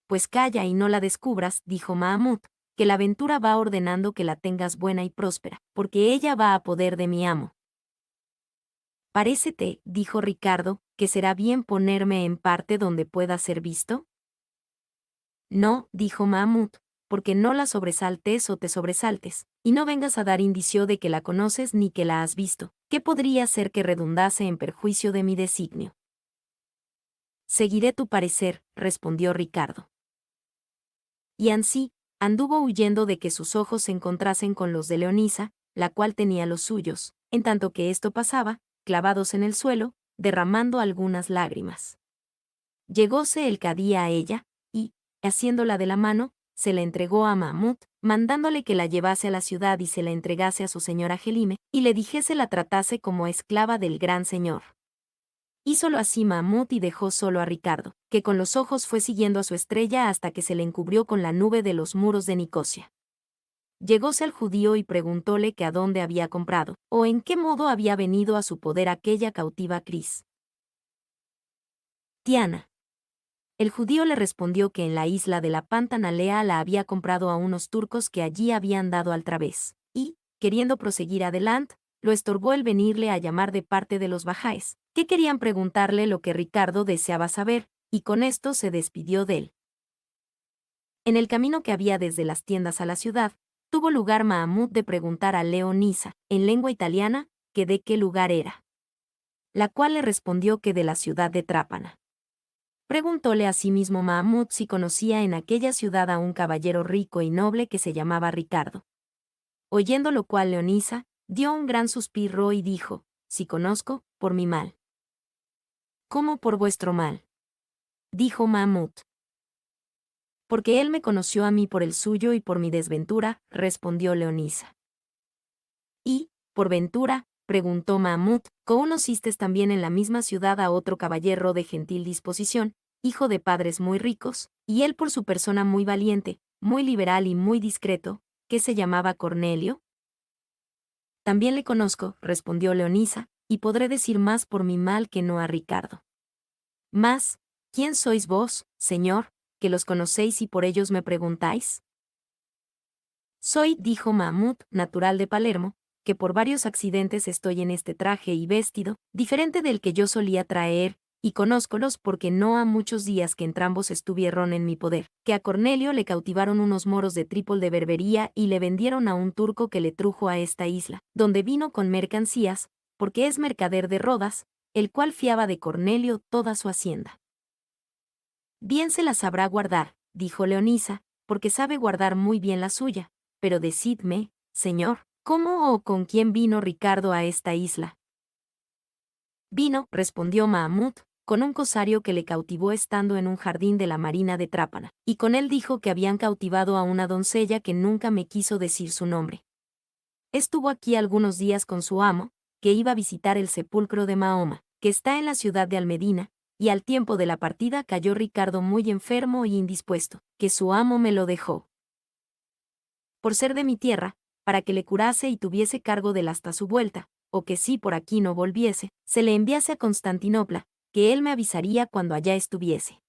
Pues calla y no la descubras, dijo Mahmud, que la aventura va ordenando que la tengas buena y próspera, porque ella va a poder de mi amo. Parécete, dijo Ricardo, que será bien ponerme en parte donde pueda ser visto. No, dijo Mahmud, porque no la sobresaltes o te sobresaltes, y no vengas a dar indicio de que la conoces ni que la has visto, que podría ser que redundase en perjuicio de mi designio. Seguiré tu parecer, respondió Ricardo. Y ansí, anduvo huyendo de que sus ojos se encontrasen con los de Leonisa, la cual tenía los suyos, en tanto que esto pasaba, clavados en el suelo, derramando algunas lágrimas. Llegóse el cadí a ella, y, haciéndola de la mano, se la entregó a Mahmud, mandándole que la llevase a la ciudad y se la entregase a su señora Gelime, y le dijese la tratase como esclava del gran señor. Hízolo así Mahmud y dejó solo a Ricardo, que con los ojos fue siguiendo a su estrella hasta que se le encubrió con la nube de los muros de Nicosia. llegóse al judío y preguntóle que a dónde había comprado, o en qué modo había venido a su poder aquella cautiva cristiana. El judío le respondió que en la isla de la Pantanalea la había comprado a unos turcos que allí habían dado al través, y, queriendo proseguir adelante, lo estorbó el venirle a llamar de parte de los bajáes, que querían preguntarle lo que Ricardo deseaba saber, y con esto se despidió de él. En el camino que había desde las tiendas a la ciudad, tuvo lugar Mahamud de preguntar a Leonisa, en lengua italiana, que de qué lugar era. La cual le respondió que de la ciudad de Trápana. Preguntóle asimismo Mahamud si conocía en aquella ciudad a un caballero rico y noble que se llamaba Ricardo. Oyendo lo cual Leonisa, dio un gran suspiro y dijo, si conozco, por mi mal. ¿Cómo por vuestro mal? Dijo Mahamud. Porque él me conoció a mí por el suyo y por mi desventura, respondió Leonisa. Y, por ventura, preguntó Mahamud, ¿conociste también en la misma ciudad a otro caballero de gentil disposición, hijo de padres muy ricos, y él por su persona muy valiente, muy liberal y muy discreto, que se llamaba Cornelio? También le conozco, respondió Leonisa, y podré decir más por mi mal que no a Ricardo. Mas, ¿quién sois vos, señor, que los conocéis y por ellos me preguntáis? Soy, dijo Mahamud, natural de Palermo, que por varios accidentes estoy en este traje y vestido, diferente del que yo solía traer, y conózcolos porque no ha muchos días que entrambos estuvieron en mi poder, que a Cornelio le cautivaron unos moros de Trípol de Berbería y le vendieron a un turco que le trujo a esta isla, donde vino con mercancías, porque es mercader de Rodas, el cual fiaba de Cornelio toda su hacienda. Bien se la sabrá guardar, dijo Leonisa, porque sabe guardar muy bien la suya, pero decidme, señor, ¿cómo o con quién vino Ricardo a esta isla? Vino, respondió Mahamud, con un cosario que le cautivó estando en un jardín de la marina de Trápana, y con él dijo que habían cautivado a una doncella que nunca me quiso decir su nombre. Estuvo aquí algunos días con su amo, que iba a visitar el sepulcro de Mahoma, que está en la ciudad de Almedina, y al tiempo de la partida cayó Ricardo muy enfermo y indispuesto, que su amo me lo dejó. Por ser de mi tierra, para que le curase y tuviese cargo del hasta su vuelta, o que si por aquí no volviese, se le enviase a Constantinopla, que él me avisaría cuando allá estuviese.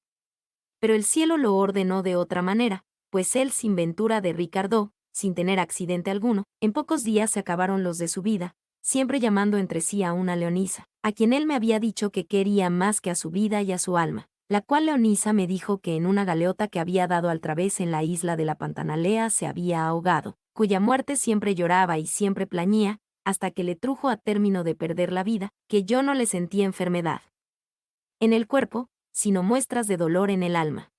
Pero el cielo lo ordenó de otra manera, pues él sin ventura de Ricardo, sin tener accidente alguno, en pocos días se acabaron los de su vida, siempre llamando entre sí a una Leonisa, a quien él me había dicho que quería más que a su vida y a su alma, la cual Leonisa me dijo que en una galeota que había dado al través en la isla de la Pantanalea se había ahogado, cuya muerte siempre lloraba y siempre plañía, hasta que le trujo a término de perder la vida, que yo no le sentí enfermedad en el cuerpo, sino muestras de dolor en el alma.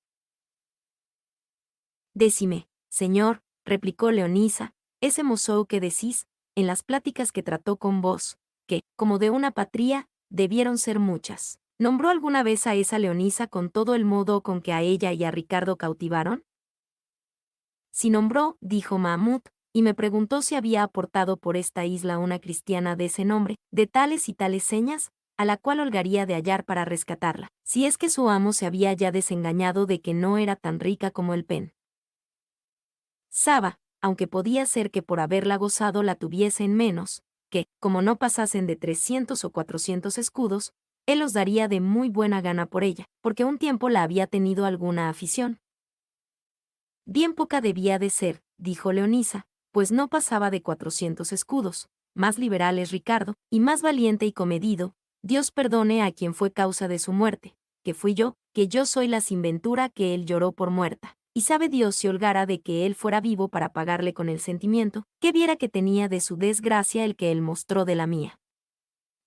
Decime, señor, replicó Leonisa, ese mozo que decís, en las pláticas que trató con vos, que, como de una patria, debieron ser muchas. ¿Nombró alguna vez a esa Leonisa con todo el modo con que a ella y a Ricardo cautivaron? Si nombró, dijo Mahamud, y me preguntó si había aportado por esta isla una cristiana de ese nombre, de tales y tales señas, a la cual holgaría de hallar para rescatarla, si es que su amo se había ya desengañado de que no era tan rica como el pen. Saba, aunque podía ser que por haberla gozado la tuviese en menos, que, como no pasasen de 300 o 400 escudos, él los daría de muy buena gana por ella, porque un tiempo la había tenido alguna afición. Bien poca debía de ser, dijo Leonisa, pues no pasaba de 400 escudos. Más liberal es Ricardo, y más valiente y comedido, Dios perdone a quien fue causa de su muerte, que fui yo, que yo soy la sinventura que él lloró por muerta. Y sabe Dios si holgara de que él fuera vivo para pagarle con el sentimiento, que viera que tenía de su desgracia el que él mostró de la mía.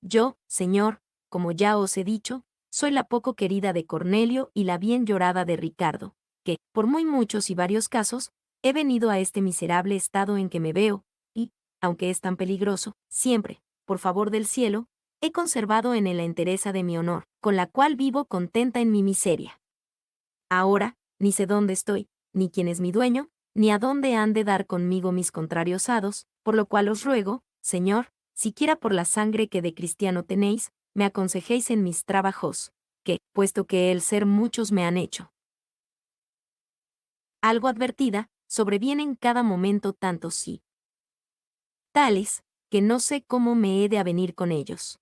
Yo, señor, como ya os he dicho, soy la poco querida de Cornelio y la bien llorada de Ricardo, que, por muy muchos y varios casos, he venido a este miserable estado en que me veo, y, aunque es tan peligroso, siempre, por favor del cielo, he conservado en él la entereza de mi honor, con la cual vivo contenta en mi miseria. Ahora, ni sé dónde estoy, ni quién es mi dueño, ni a dónde han de dar conmigo mis contrarios hados, por lo cual os ruego, señor, siquiera por la sangre que de cristiano tenéis, me aconsejéis en mis trabajos, que, puesto que el ser muchos me han hecho. Algo advertida, sobrevienen cada momento tantos sí. Tales, que no sé cómo me he de avenir con ellos.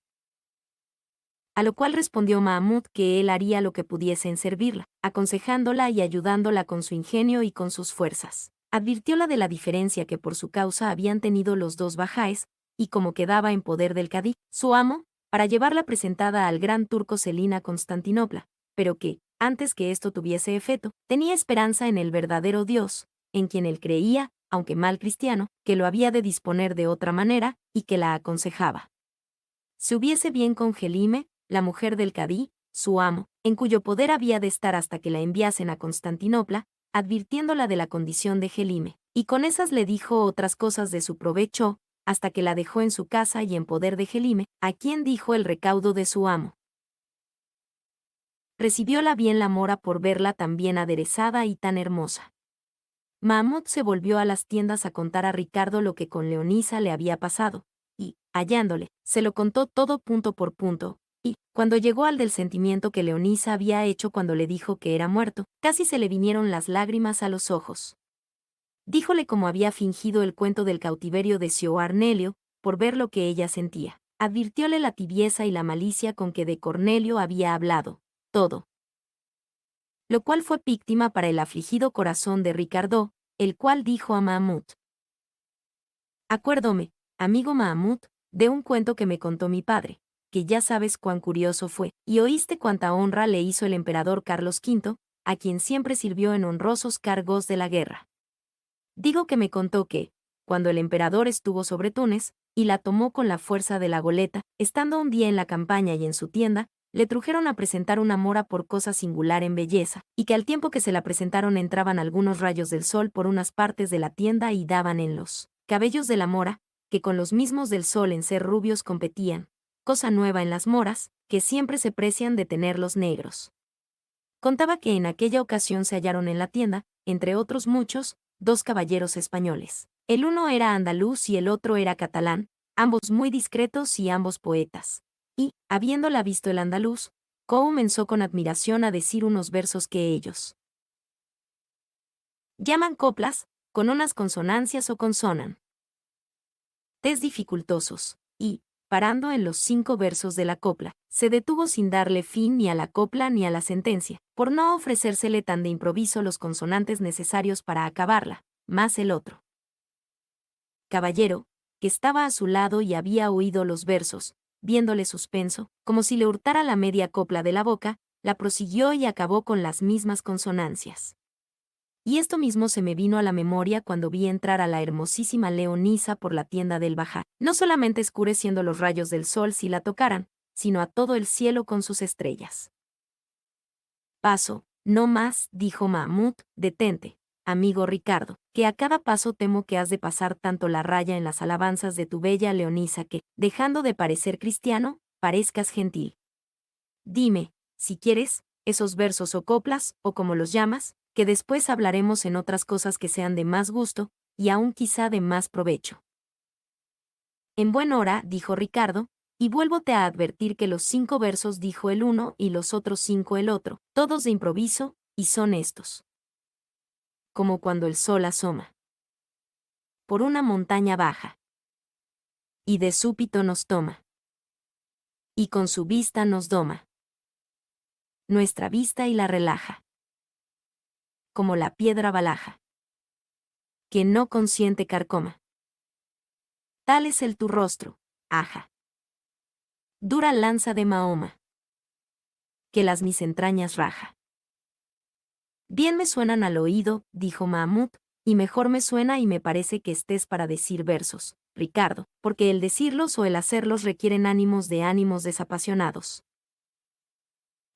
A lo cual respondió Mahamud que él haría lo que pudiese en servirla, aconsejándola y ayudándola con su ingenio y con sus fuerzas. Advirtióla de la diferencia que por su causa habían tenido los dos bajáes, y como quedaba en poder del cadí, su amo, para llevarla presentada al gran turco Selín a Constantinopla, pero que, antes que esto tuviese efecto, tenía esperanza en el verdadero Dios, en quien él creía, aunque mal cristiano, que lo había de disponer de otra manera, y que la aconsejaba. Se hubiese bien con Gelime, la mujer del cadí, su amo, en cuyo poder había de estar hasta que la enviasen a Constantinopla, advirtiéndola de la condición de Gelime, y con esas le dijo otras cosas de su provecho, hasta que la dejó en su casa y en poder de Gelime, a quien dijo el recaudo de su amo. Recibióla bien la mora por verla tan bien aderezada y tan hermosa. Mahamud se volvió a las tiendas a contar a Ricardo lo que con Leonisa le había pasado, y, hallándole, se lo contó todo punto por punto, y, cuando llegó al del sentimiento que Leonisa había hecho cuando le dijo que era muerto, casi se le vinieron las lágrimas a los ojos. Díjole cómo había fingido el cuento del cautiverio de Sio Arnelio, por ver lo que ella sentía. Advirtióle la tibieza y la malicia con que de Cornelio había hablado, todo. Lo cual fue víctima para el afligido corazón de Ricardo, el cual dijo a Mahamud: acuérdome, amigo Mahamud, de un cuento que me contó mi padre, que ya sabes cuán curioso fue, y oíste cuánta honra le hizo el emperador Carlos V, a quien siempre sirvió en honrosos cargos de la guerra. Digo que me contó que, cuando el emperador estuvo sobre Túnez, y la tomó con la fuerza de la goleta, estando un día en la campaña y en su tienda, le trujeron a presentar una mora por cosa singular en belleza, y que al tiempo que se la presentaron entraban algunos rayos del sol por unas partes de la tienda y daban en los cabellos de la mora, que con los mismos del sol en ser rubios competían, cosa nueva en las moras, que siempre se precian de tenerlos negros. Contaba que en aquella ocasión se hallaron en la tienda, entre otros muchos, dos caballeros españoles. El uno era andaluz y el otro era catalán, ambos muy discretos y ambos poetas. Y, habiéndola visto el andaluz, comenzó con admiración a decir unos versos que ellos llaman coplas, con unas consonancias o consonan tes dificultosos, y, parando en los 5 versos de la copla, se detuvo sin darle fin ni a la copla ni a la sentencia, por no ofrecérsele tan de improviso los consonantes necesarios para acabarla, más el otro caballero, que estaba a su lado y había oído los versos, viéndole suspenso, como si le hurtara la media copla de la boca, la prosiguió y acabó con las mismas consonancias. Y esto mismo se me vino a la memoria cuando vi entrar a la hermosísima Leonisa por la tienda del Bajá, no solamente escureciendo los rayos del sol si la tocaran, sino a todo el cielo con sus estrellas. Paso, no más, dijo Mahmud, detente, amigo Ricardo, que a cada paso temo que has de pasar tanto la raya en las alabanzas de tu bella Leonisa que, dejando de parecer cristiano, parezcas gentil. Dime, si quieres, esos versos o coplas, o como los llamas, que después hablaremos en otras cosas que sean de más gusto, y aún quizá de más provecho. En buen hora, dijo Ricardo, y vuélvote a advertir que los 5 versos dijo el uno y los otros 5 el otro, todos de improviso, y son estos. Como cuando el sol asoma por una montaña baja, y de súbito nos toma, y con su vista nos doma, nuestra vista y la relaja, como la piedra balaja, que no consiente carcoma. Tal es el tu rostro, aja. Dura lanza de Mahoma, que las mis entrañas raja. Bien me suenan al oído, dijo Mahmud, y mejor me suena y me parece que estés para decir versos, Ricardo, porque el decirlos o el hacerlos requieren ánimos desapasionados.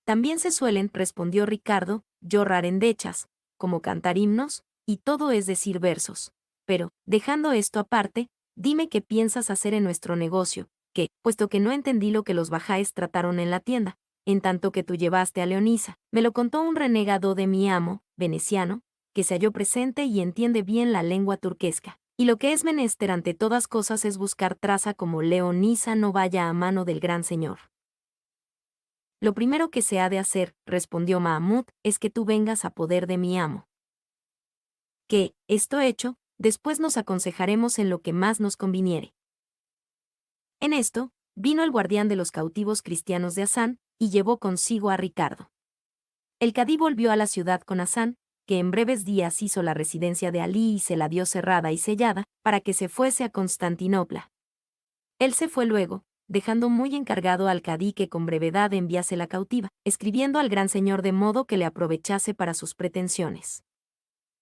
También se suelen, respondió Ricardo, llorar endechas, como cantar himnos, y todo es decir versos. Pero, dejando esto aparte, dime qué piensas hacer en nuestro negocio, que, puesto que no entendí lo que los bajáes trataron en la tienda, en tanto que tú llevaste a Leonisa, me lo contó un renegado de mi amo, veneciano, que se halló presente y entiende bien la lengua turquesca. Y lo que es menester ante todas cosas es buscar traza como Leonisa no vaya a mano del gran señor. Lo primero que se ha de hacer, respondió Mahmud, es que tú vengas a poder de mi amo. que, esto hecho, después nos aconsejaremos en lo que más nos conviniere. En esto, vino el guardián de los cautivos cristianos de Hasán, y llevó consigo a Ricardo. El cadí volvió a la ciudad con Hasán, que en breves días hizo la residencia de Alí y se la dio cerrada y sellada, para que se fuese a Constantinopla. Él se fue luego, dejando muy encargado al cadí que con brevedad enviase la cautiva, escribiendo al gran señor de modo que le aprovechase para sus pretensiones.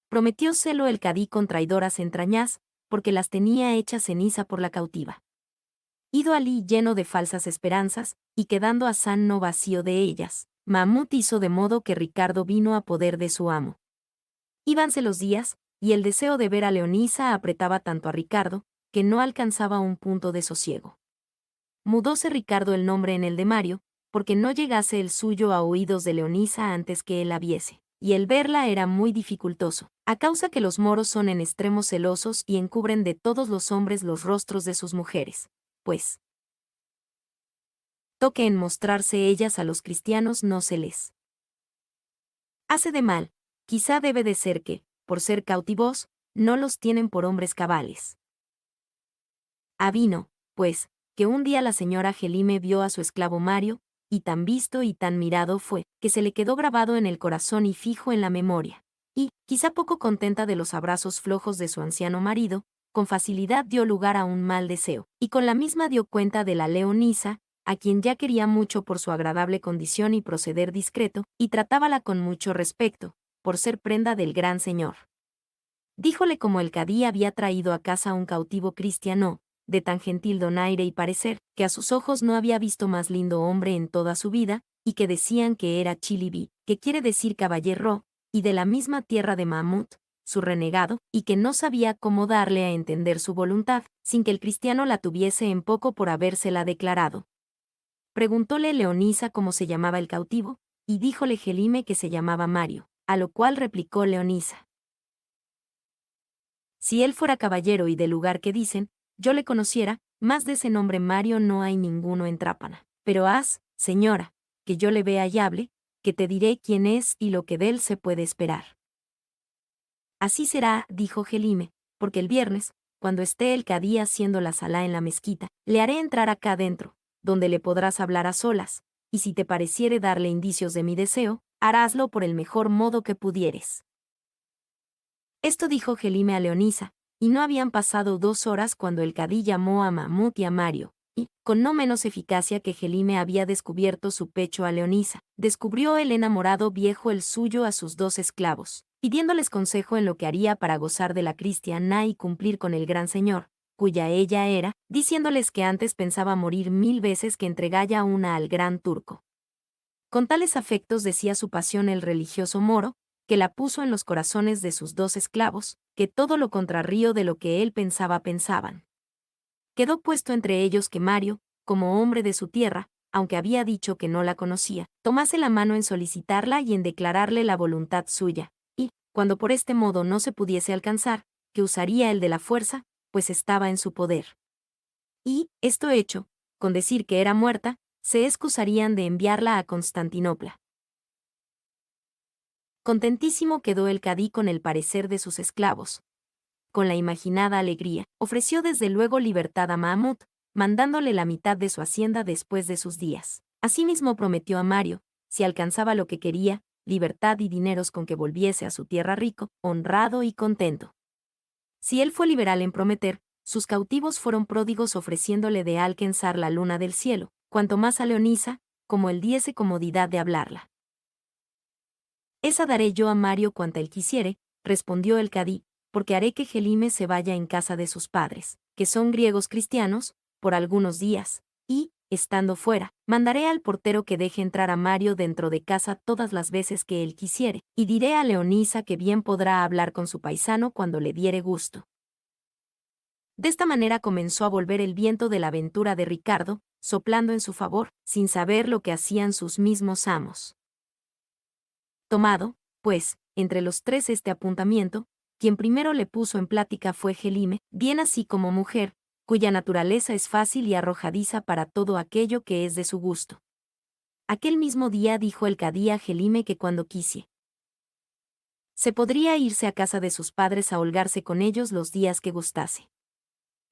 Prometióselo el cadí con traidoras entrañas, porque las tenía hechas ceniza por la cautiva. Ido Alí lleno de falsas esperanzas, y quedando Hasán no vacío de ellas, Mahmud hizo de modo que Ricardo vino a poder de su amo. Íbanse los días, y el deseo de ver a Leonisa apretaba tanto a Ricardo, que no alcanzaba un punto de sosiego. Mudóse Ricardo el nombre en el de Mario, porque no llegase el suyo a oídos de Leonisa antes que él la viese, y el verla era muy dificultoso, a causa que los moros son en extremo celosos y encubren de todos los hombres los rostros de sus mujeres, pues toque en mostrarse ellas a los cristianos no se les hace de mal, quizá debe de ser que, por ser cautivos, no los tienen por hombres cabales. Avino, pues, que un día la señora Gelime vio a su esclavo Mario, y tan visto y tan mirado fue, que se le quedó grabado en el corazón y fijo en la memoria. Y, quizá poco contenta de los abrazos flojos de su anciano marido, con facilidad dio lugar a un mal deseo, y con la misma dio cuenta de la Leonisa, a quien ya quería mucho por su agradable condición y proceder discreto, y tratábala con mucho respeto, por ser prenda del gran señor. Díjole como el cadí había traído a casa un cautivo cristiano, de tan gentil donaire y parecer, que a sus ojos no había visto más lindo hombre en toda su vida, y que decían que era Chilibi, que quiere decir caballero, y de la misma tierra de Mahmud, su renegado, y que no sabía cómo darle a entender su voluntad, sin que el cristiano la tuviese en poco por habérsela declarado. Preguntóle Leonisa cómo se llamaba el cautivo, y díjole Gelime que se llamaba Mario, a lo cual replicó Leonisa: si él fuera caballero y del lugar que dicen, yo le conociera, más de ese nombre Mario no hay ninguno en Trápana. Pero haz, señora, que yo le vea y hable, que te diré quién es y lo que de él se puede esperar. Así será, dijo Gelime, porque el viernes, cuando esté el cadí haciendo la salá en la mezquita, le haré entrar acá dentro, donde le podrás hablar a solas, y si te pareciere darle indicios de mi deseo, haráslo por el mejor modo que pudieres. Esto dijo Gelime a Leonisa, y no habían pasado 2 horas cuando el cadí llamó a Mahmud y a Mario, y, con no menos eficacia que Gelime había descubierto su pecho a Leonisa, descubrió el enamorado viejo el suyo a sus 2 esclavos, pidiéndoles consejo en lo que haría para gozar de la cristiana y cumplir con el gran señor, cuya ella era, diciéndoles que antes pensaba morir 1000 veces que entregalla una al gran turco. Con tales afectos decía su pasión el religioso moro, que la puso en los corazones de sus 2 esclavos, que todo lo contrario de lo que él pensaba pensaban. Quedó puesto entre ellos que Mario, como hombre de su tierra, aunque había dicho que no la conocía, tomase la mano en solicitarla y en declararle la voluntad suya, y, cuando por este modo no se pudiese alcanzar, que usaría el de la fuerza, pues estaba en su poder. Y, esto hecho, con decir que era muerta, se excusarían de enviarla a Constantinopla. Contentísimo quedó el cadí con el parecer de sus esclavos. Con la imaginada alegría, ofreció desde luego libertad a Mahmud, mandándole la mitad de su hacienda después de sus días. Asimismo prometió a Mario, si alcanzaba lo que quería, libertad y dineros con que volviese a su tierra rico, honrado y contento. Si él fue liberal en prometer, sus cautivos fueron pródigos ofreciéndole de alcanzar la luna del cielo, cuanto más a Leonisa, como él diese comodidad de hablarla. Esa daré yo a Mario cuanta él quisiere, respondió el cadí, porque haré que Gelime se vaya en casa de sus padres, que son griegos cristianos, por algunos días, y, estando fuera, mandaré al portero que deje entrar a Mario dentro de casa todas las veces que él quisiere, y diré a Leonisa que bien podrá hablar con su paisano cuando le diere gusto. De esta manera comenzó a volver el viento de la aventura de Ricardo, soplando en su favor, sin saber lo que hacían sus mismos amos. Tomado, pues, entre los 3 este apuntamiento, quien primero le puso en plática fue Gelime, bien así como mujer, cuya naturaleza es fácil y arrojadiza para todo aquello que es de su gusto. Aquel mismo día dijo el cadí a Gelime que cuando quisiese se podría irse a casa de sus padres a holgarse con ellos los días que gustase.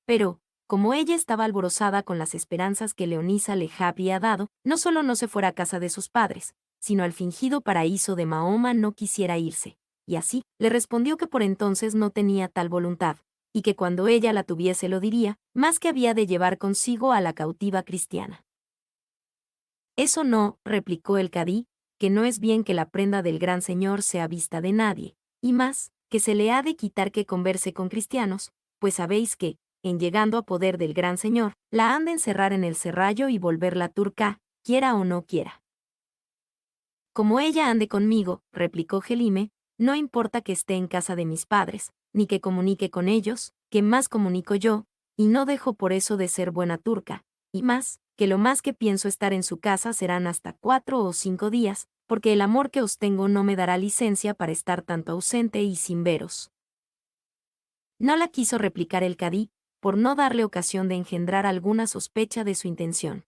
Pero, como ella estaba alborozada con las esperanzas que Leonisa le había dado, no solo no se fuera a casa de sus padres, sino al fingido paraíso de Mahoma no quisiera irse, y así, le respondió que por entonces no tenía tal voluntad, y que cuando ella la tuviese lo diría, más que había de llevar consigo a la cautiva cristiana. Eso no, replicó el cadí, que no es bien que la prenda del gran señor sea vista de nadie, y más, que se le ha de quitar que converse con cristianos, pues sabéis que, en llegando a poder del gran señor, la han de encerrar en el serrallo y volverla turca, quiera o no quiera. Como ella ande conmigo, replicó Gelime, no importa que esté en casa de mis padres, ni que comunique con ellos, que más comunico yo, y no dejo por eso de ser buena turca, y más, que lo más que pienso estar en su casa serán hasta 4 o 5 días, porque el amor que os tengo no me dará licencia para estar tanto ausente y sin veros. No la quiso replicar el cadí, por no darle ocasión de engendrar alguna sospecha de su intención.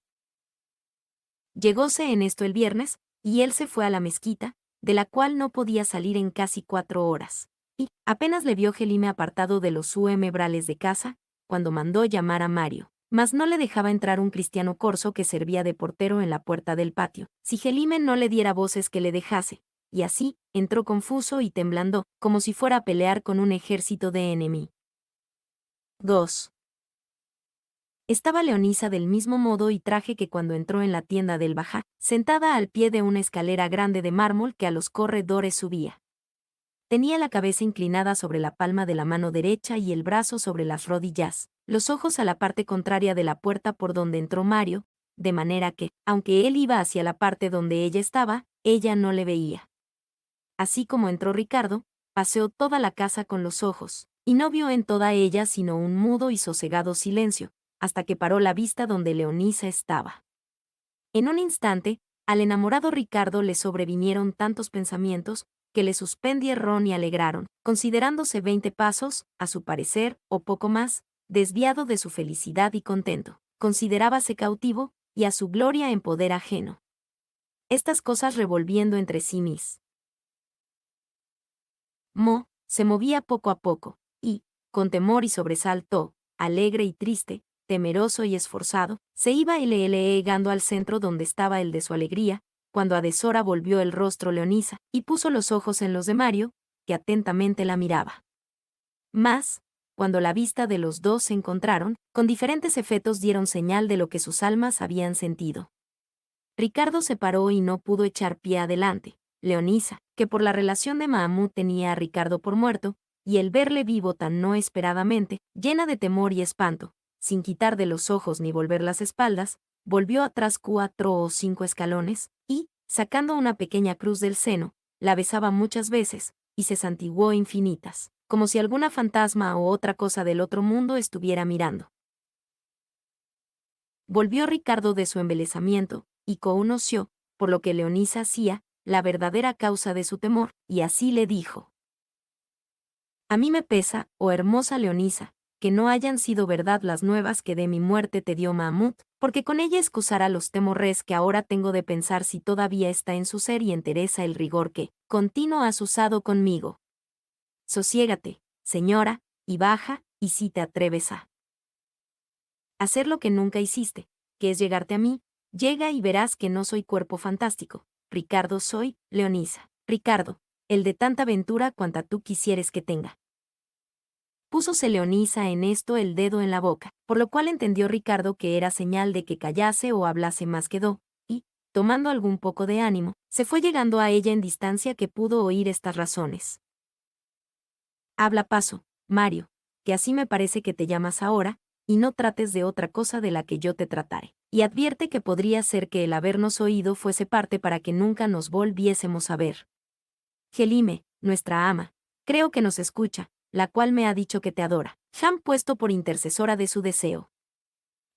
Llegóse en esto el viernes, y él se fue a la mezquita, de la cual no podía salir en casi 4 horas, y apenas le vio Gelime apartado de los brales de casa, cuando mandó llamar a Mario, mas no le dejaba entrar un cristiano corso que servía de portero en la puerta del patio, si Gelime no le diera voces que le dejase, y así, entró confuso y temblando, como si fuera a pelear con un ejército de enemigo. 2. Estaba Leonisa del mismo modo y traje que cuando entró en la tienda del Bajá, sentada al pie de una escalera grande de mármol que a los corredores subía. Tenía la cabeza inclinada sobre la palma de la mano derecha y el brazo sobre las rodillas, los ojos a la parte contraria de la puerta por donde entró Mario, de manera que, aunque él iba hacia la parte donde ella estaba, ella no le veía. Así como entró Ricardo, paseó toda la casa con los ojos, y no vio en toda ella sino un mudo y sosegado silencio, hasta que paró la vista donde Leonisa estaba. En un instante, al enamorado Ricardo le sobrevinieron tantos pensamientos, que le suspendieron y alegraron, considerándose 20 pasos, a su parecer, o poco más, desviado de su felicidad y contento. Considerábase cautivo, y a su gloria en poder ajeno. Estas cosas revolviendo entre sí mis. Se movía poco a poco, y, con temor y sobresalto, alegre y triste, temeroso y esforzado, se iba llegando al centro donde estaba el de su alegría, cuando a deshora volvió el rostro Leonisa, y puso los ojos en los de Mario, que atentamente la miraba. Mas, cuando la vista de los dos se encontraron, con diferentes efectos dieron señal de lo que sus almas habían sentido. Ricardo se paró y no pudo echar pie adelante. Leonisa, que por la relación de Mahamud tenía a Ricardo por muerto, y el verle vivo tan no esperadamente, llena de temor y espanto, sin quitar de los ojos ni volver las espaldas, volvió atrás 4 o 5 escalones, y, sacando una pequeña cruz del seno, la besaba muchas veces, y se santiguó infinitas, como si alguna fantasma o otra cosa del otro mundo estuviera mirando. Volvió Ricardo de su embelesamiento, y conoció, por lo que Leonisa hacía, la verdadera causa de su temor, y así le dijo: A mí me pesa, oh hermosa Leonisa, que no hayan sido verdad las nuevas que de mi muerte te dio Mahamud, porque con ella excusará los temores que ahora tengo de pensar si todavía está en su ser y entereza el rigor que, continuo has usado conmigo. Sosiégate, señora, y baja, y si te atreves a hacer lo que nunca hiciste, que es llegarte a mí, llega y verás que no soy cuerpo fantástico. Ricardo soy, Leonisa. Ricardo, el de tanta ventura cuanta tú quisieres que tenga. Púsose Leonisa en esto el dedo en la boca, por lo cual entendió Ricardo que era señal de que callase o hablase más quedó, y, tomando algún poco de ánimo, se fue llegando a ella en distancia que pudo oír estas razones. Habla paso, Mario, que así me parece que te llamas ahora, y no trates de otra cosa de la que yo te tratare. Y advierte que podría ser que el habernos oído fuese parte para que nunca nos volviésemos a ver. Gelime, nuestra ama, creo que nos escucha, la cual me ha dicho que te adora, han puesto por intercesora de su deseo.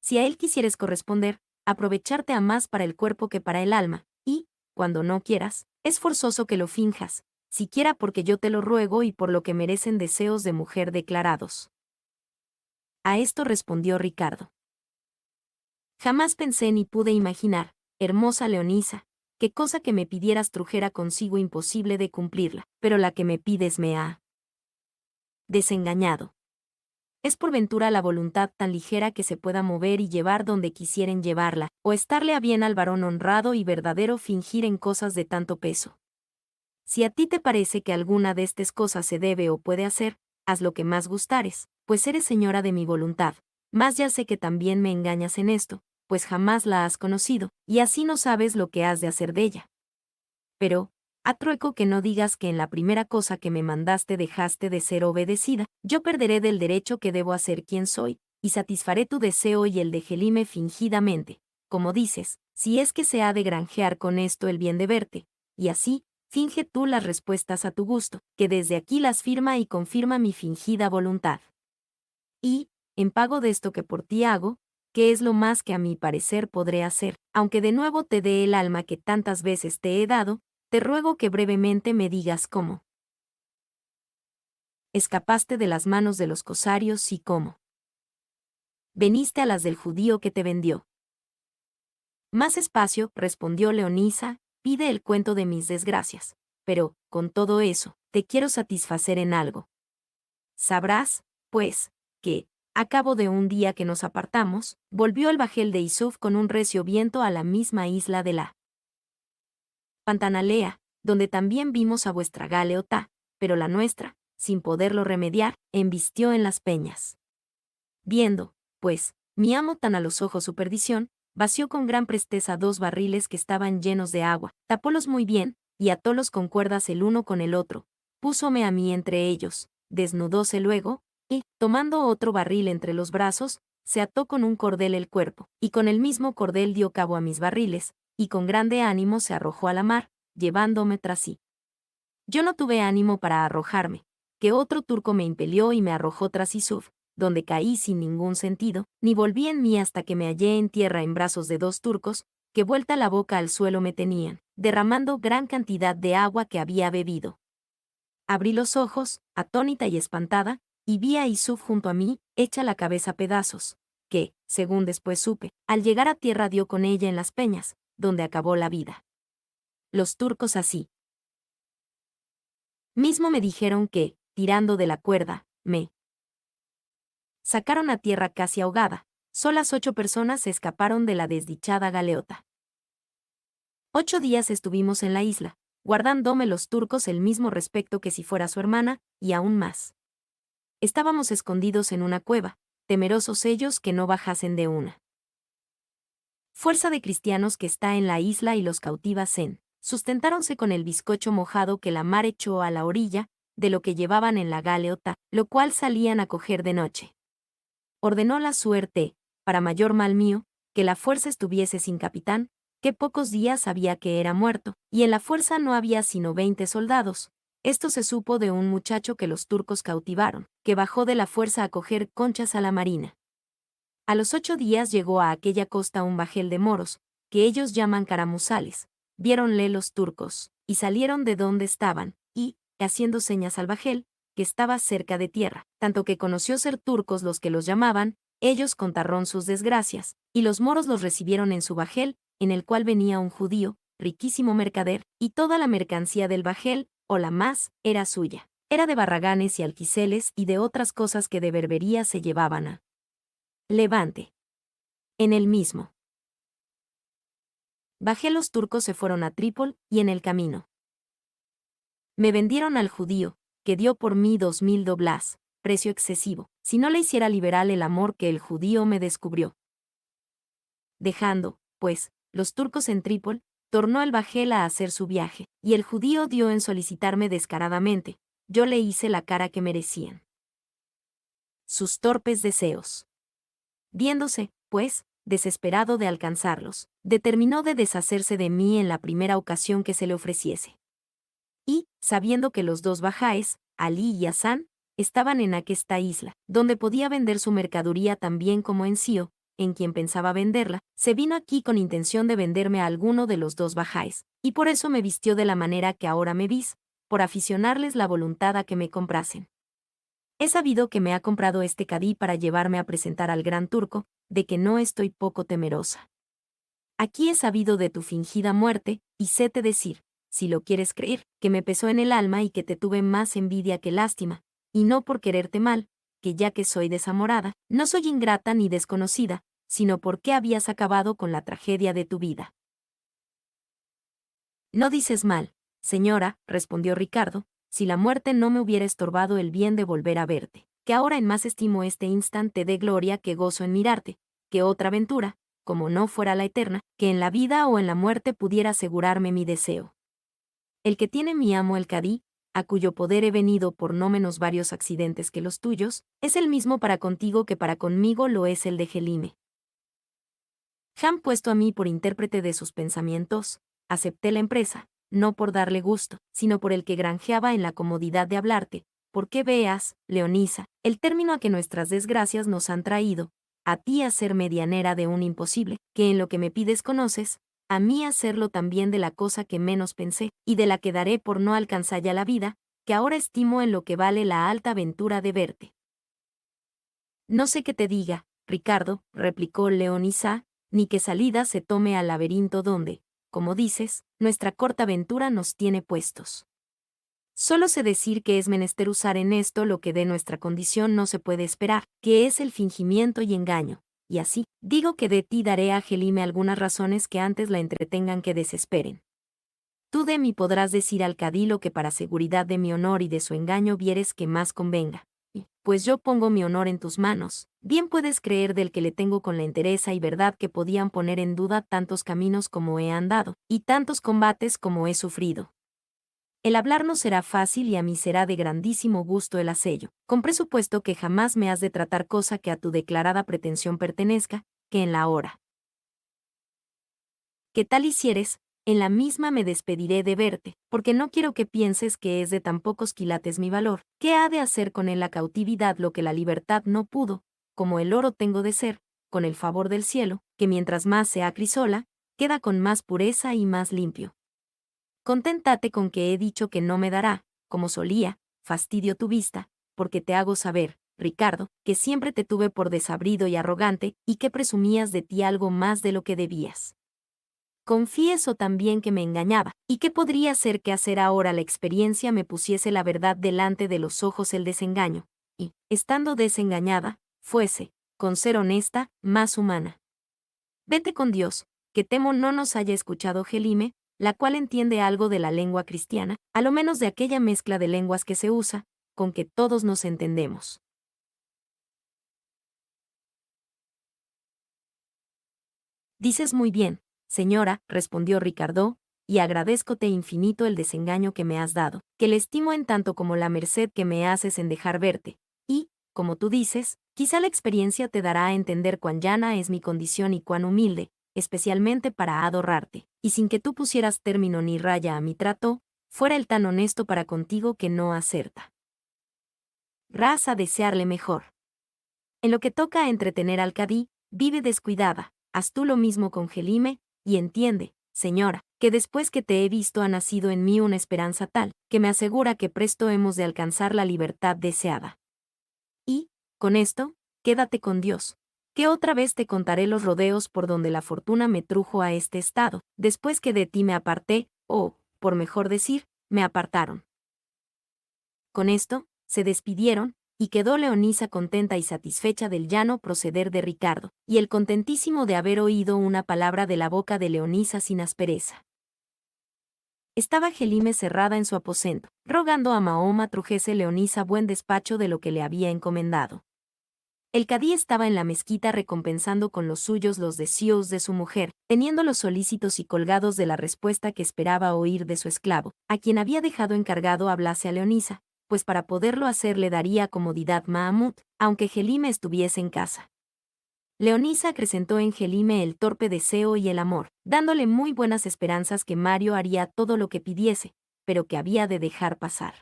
Si a él quisieres corresponder, aprovecharte a más para el cuerpo que para el alma, y, cuando no quieras, es forzoso que lo finjas, siquiera porque yo te lo ruego y por lo que merecen deseos de mujer declarados. A esto respondió Ricardo: Jamás pensé ni pude imaginar, hermosa Leonisa, qué cosa que me pidieras trujera consigo imposible de cumplirla, pero la que me pides me ha desengañado. ¿Es por ventura la voluntad tan ligera que se pueda mover y llevar donde quisieren llevarla, o estarle a bien al varón honrado y verdadero fingir en cosas de tanto peso? Si a ti te parece que alguna de estas cosas se debe o puede hacer, haz lo que más gustares, pues eres señora de mi voluntad. Mas ya sé que también me engañas en esto, pues jamás la has conocido, y así no sabes lo que has de hacer de ella. Pero, a trueco que no digas que en la primera cosa que me mandaste dejaste de ser obedecida, yo perderé del derecho que debo hacer quien soy, y satisfaré tu deseo y el de Gelime fingidamente, como dices, si es que se ha de granjear con esto el bien de verte, y así, finge tú las respuestas a tu gusto, que desde aquí las firma y confirma mi fingida voluntad. Y, en pago de esto que por ti hago, que es lo más que a mi parecer podré hacer, aunque de nuevo te dé el alma que tantas veces te he dado, te ruego que brevemente me digas cómo escapaste de las manos de los cosarios y cómo veniste a las del judío que te vendió. Más espacio, respondió Leonisa, pide el cuento de mis desgracias, pero, con todo eso, te quiero satisfacer en algo. Sabrás, pues, que, a cabo de un día que nos apartamos, volvió el bajel de Isuf con un recio viento a la misma isla de la Pantanalea, donde también vimos a vuestra galeota, pero la nuestra, sin poderlo remediar, embistió en las peñas. Viendo, pues, mi amo tan a los ojos su perdición, vació con gran presteza 2 barriles que estaban llenos de agua, tapólos muy bien, y atólos con cuerdas el uno con el otro, púsome a mí entre ellos, desnudóse luego, y, tomando otro barril entre los brazos, se ató con un cordel el cuerpo, y con el mismo cordel dio cabo a mis barriles, y con grande ánimo se arrojó a la mar, llevándome tras sí. Yo no tuve ánimo para arrojarme, que otro turco me impelió y me arrojó tras Isuf, donde caí sin ningún sentido, ni volví en mí hasta que me hallé en tierra en brazos de 2 turcos, que vuelta la boca al suelo me tenían, derramando gran cantidad de agua que había bebido. Abrí los ojos, atónita y espantada, y vi a Isuf junto a mí, hecha la cabeza a pedazos, que, según después supe, al llegar a tierra dio con ella en las peñas, donde acabó la vida. Los turcos así mismo me dijeron que, tirando de la cuerda, me sacaron a tierra casi ahogada. Solas 8 personas se escaparon de la desdichada galeota. 8 días estuvimos en la isla, guardándome los turcos el mismo respeto que si fuera su hermana, y aún más. Estábamos escondidos en una cueva, temerosos ellos que no bajasen de una fuerza de cristianos que está en la isla y los cautiva sustentáronse con el bizcocho mojado que la mar echó a la orilla, de lo que llevaban en la galeota, lo cual salían a coger de noche. Ordenó la suerte, para mayor mal mío, que la fuerza estuviese sin capitán, que pocos días sabía que era muerto, y en la fuerza no había sino 20 soldados. Esto se supo de un muchacho que los turcos cautivaron, que bajó de la fuerza a coger conchas a la marina. A los 8 días llegó a aquella costa un bajel de moros, que ellos llaman caramuzales. Viéronle los turcos, y salieron de donde estaban, y, haciendo señas al bajel, que estaba cerca de tierra, tanto que conoció ser turcos los que los llamaban, ellos contaron sus desgracias, y los moros los recibieron en su bajel, en el cual venía un judío, riquísimo mercader, y toda la mercancía del bajel, o la más, era suya. Era de barraganes y alquiceles y de otras cosas que de berbería se llevaban a Levante. En el mismo bajé los turcos se fueron a Trípol, y en el camino me vendieron al judío, que dio por mí 2000 doblas, precio excesivo, si no le hiciera liberal el amor que el judío me descubrió. Dejando, pues, los turcos en Trípol, tornó el bajel a hacer su viaje, y el judío dio en solicitarme descaradamente, yo le hice la cara que merecían sus torpes deseos. Viéndose, pues, desesperado de alcanzarlos, determinó de deshacerse de mí en la primera ocasión que se le ofreciese. Y, sabiendo que los 2 bajáes, Alí y Hasán, estaban en aquesta isla, donde podía vender su mercadería tan bien como en Sio, en quien pensaba venderla, se vino aquí con intención de venderme a alguno de los 2 bajáes, y por eso me vistió de la manera que ahora me vis, por aficionarles la voluntad a que me comprasen. He sabido que me ha comprado este cadí para llevarme a presentar al gran turco, de que no estoy poco temerosa. Aquí he sabido de tu fingida muerte, y séte decir, si lo quieres creer, que me pesó en el alma y que te tuve más envidia que lástima, y no por quererte mal, que ya que soy desamorada, no soy ingrata ni desconocida, sino porque habías acabado con la tragedia de tu vida. No dices mal, señora, respondió Ricardo, si la muerte no me hubiera estorbado el bien de volver a verte, que ahora en más estimo este instante de gloria que gozo en mirarte, que otra ventura, como no fuera la eterna, que en la vida o en la muerte pudiera asegurarme mi deseo. El que tiene mi amo el cadí, a cuyo poder he venido por no menos varios accidentes que los tuyos, es el mismo para contigo que para conmigo lo es el de Gelime. Han puesto a mí por intérprete de sus pensamientos, acepté la empresa, no por darle gusto, sino por el que granjeaba en la comodidad de hablarte, porque veas, Leonisa, el término a que nuestras desgracias nos han traído, a ti a ser medianera de un imposible, que en lo que me pides conoces, a mí hacerlo también de la cosa que menos pensé, y de la que daré por no alcanzar ya la vida, que ahora estimo en lo que vale la alta ventura de verte. No sé qué te diga, Ricardo, replicó Leonisa, ni qué salida se tome al laberinto donde, como dices, nuestra corta aventura nos tiene puestos. Solo sé decir que es menester usar en esto lo que de nuestra condición no se puede esperar, que es el fingimiento y engaño, y así, digo que de ti daré a Gelime algunas razones que antes la entretengan que desesperen. Tú de mí podrás decir al cadí lo que para seguridad de mi honor y de su engaño vieres que más convenga. Y, pues yo pongo mi honor en tus manos, bien puedes creer del que le tengo con la entereza y verdad que podían poner en duda tantos caminos como he andado, y tantos combates como he sufrido. El hablar no será fácil y a mí será de grandísimo gusto el hacello, con presupuesto que jamás me has de tratar cosa que a tu declarada pretensión pertenezca, que en la hora que tal hicieres, en la misma me despediré de verte, porque no quiero que pienses que es de tan pocos quilates mi valor, que ha de hacer con él la cautividad lo que la libertad no pudo, como el oro tengo de ser, con el favor del cielo, que mientras más se acrisola, queda con más pureza y más limpio. Conténtate con que he dicho que no me dará, como solía, fastidio tu vista, porque te hago saber, Ricardo, que siempre te tuve por desabrido y arrogante, y que presumías de ti algo más de lo que debías. Confieso también que me engañaba, y que podría ser que hacer ahora la experiencia me pusiese la verdad delante de los ojos el desengaño, y, estando desengañada, fuese, con ser honesta, más humana. Vete con Dios, que temo no nos haya escuchado Gelime, la cual entiende algo de la lengua cristiana, a lo menos de aquella mezcla de lenguas que se usa, con que todos nos entendemos. Dices muy bien, señora, respondió Ricardo, y agradézcote infinito el desengaño que me has dado, que le estimo en tanto como la merced que me haces en dejar verte, y, como tú dices, quizá la experiencia te dará a entender cuán llana es mi condición y cuán humilde, especialmente para adorarte, y sin que tú pusieras término ni raya a mi trato, fuera el tan honesto para contigo que no acerta. Ras a desearle mejor. En lo que toca a entretener al cadí, vive descuidada, haz tú lo mismo con Gelime, y entiende, señora, que después que te he visto ha nacido en mí una esperanza tal, que me asegura que presto hemos de alcanzar la libertad deseada. Y, con esto, quédate con Dios, que otra vez te contaré los rodeos por donde la fortuna me trujo a este estado, después que de ti me aparté, o, por mejor decir, me apartaron. Con esto, se despidieron, y quedó Leonisa contenta y satisfecha del llano proceder de Ricardo, y el contentísimo de haber oído una palabra de la boca de Leonisa sin aspereza. Estaba Gelime cerrada en su aposento, rogando a Mahoma trujese Leonisa buen despacho de lo que le había encomendado. El cadí estaba en la mezquita recompensando con los suyos los deseos de su mujer, teniéndolos solícitos y colgados de la respuesta que esperaba oír de su esclavo, a quien había dejado encargado hablase a Leonisa, pues para poderlo hacer le daría comodidad Mahamut, aunque Gelime estuviese en casa. Leonisa acrecentó en Gelime el torpe deseo y el amor, dándole muy buenas esperanzas que Mario haría todo lo que pidiese, pero que había de dejar pasar.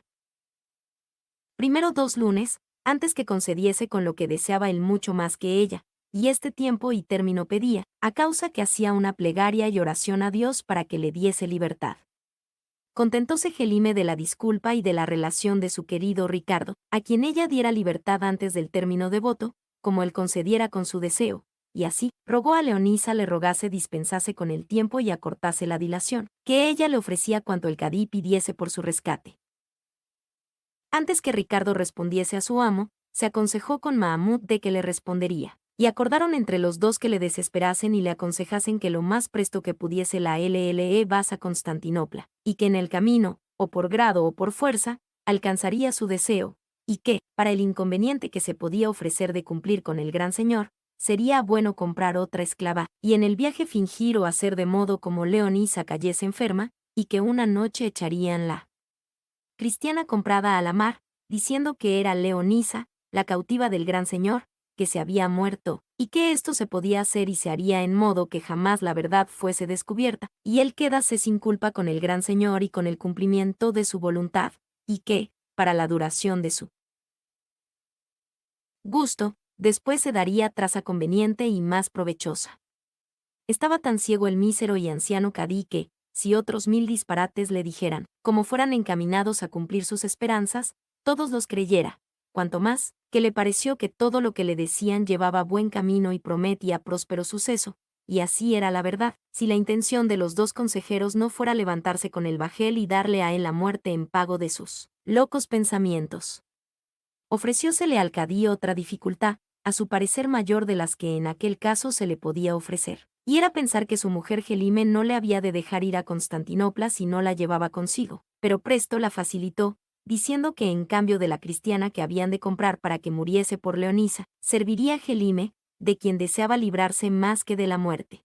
Primero 2 lunes, antes que concediese con lo que deseaba él mucho más que ella, y este tiempo y término pedía, a causa que hacía una plegaria y oración a Dios para que le diese libertad. Contentóse Gelime de la disculpa y de la relación de su querido Ricardo, a quien ella diera libertad antes del término devoto, como él concediera con su deseo, y así, rogó a Leonisa le rogase dispensase con el tiempo y acortase la dilación, que ella le ofrecía cuanto el cadí pidiese por su rescate. Antes que Ricardo respondiese a su amo, se aconsejó con Mahamut de que le respondería, y acordaron entre los dos que le desesperasen y le aconsejasen que lo más presto que pudiese la lle vas a Constantinopla, y que en el camino, o por grado o por fuerza, alcanzaría su deseo, y que, para el inconveniente que se podía ofrecer de cumplir con el gran señor, sería bueno comprar otra esclava, y en el viaje fingir o hacer de modo como Leonisa cayese enferma, y que una noche echarían la cristiana comprada a la mar, diciendo que era Leonisa, la cautiva del gran señor, que se había muerto, y que esto se podía hacer y se haría en modo que jamás la verdad fuese descubierta, y él quedase sin culpa con el gran señor y con el cumplimiento de su voluntad, y que, para la duración de su gusto, después se daría traza conveniente y más provechosa. Estaba tan ciego el mísero y anciano cadí que, si otros 1000 disparates le dijeran, como fueran encaminados a cumplir sus esperanzas, todos los creyera, cuanto más, que le pareció que todo lo que le decían llevaba buen camino y prometía próspero suceso, y así era la verdad, si la intención de los dos consejeros no fuera levantarse con el bajel y darle a él la muerte en pago de sus locos pensamientos. Ofreciósele al cadí otra dificultad, a su parecer mayor de las que en aquel caso se le podía ofrecer, y era pensar que su mujer Gelime no le había de dejar ir a Constantinopla si no la llevaba consigo, pero presto la facilitó, diciendo que en cambio de la cristiana que habían de comprar para que muriese por Leonisa, serviría Gelime, de quien deseaba librarse más que de la muerte.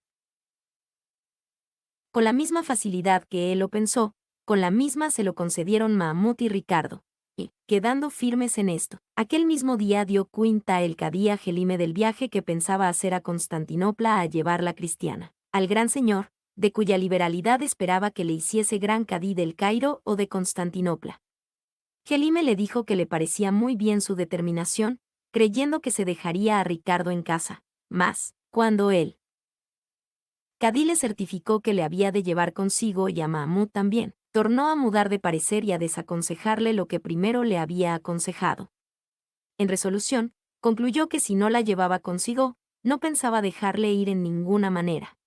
Con la misma facilidad que él lo pensó, con la misma se lo concedieron Mahamut y Ricardo. Y, quedando firmes en esto, aquel mismo día dio cuenta el cadí a Gelime del viaje que pensaba hacer a Constantinopla a llevar la cristiana, al gran señor, de cuya liberalidad esperaba que le hiciese gran cadí del Cairo o de Constantinopla. Gelime le dijo que le parecía muy bien su determinación, creyendo que se dejaría a Ricardo en casa, mas, cuando él cadí le certificó que le había de llevar consigo y a Mahamut también, tornó a mudar de parecer y a desaconsejarle lo que primero le había aconsejado. En resolución, concluyó que si no la llevaba consigo, no pensaba dejarle ir en ninguna manera.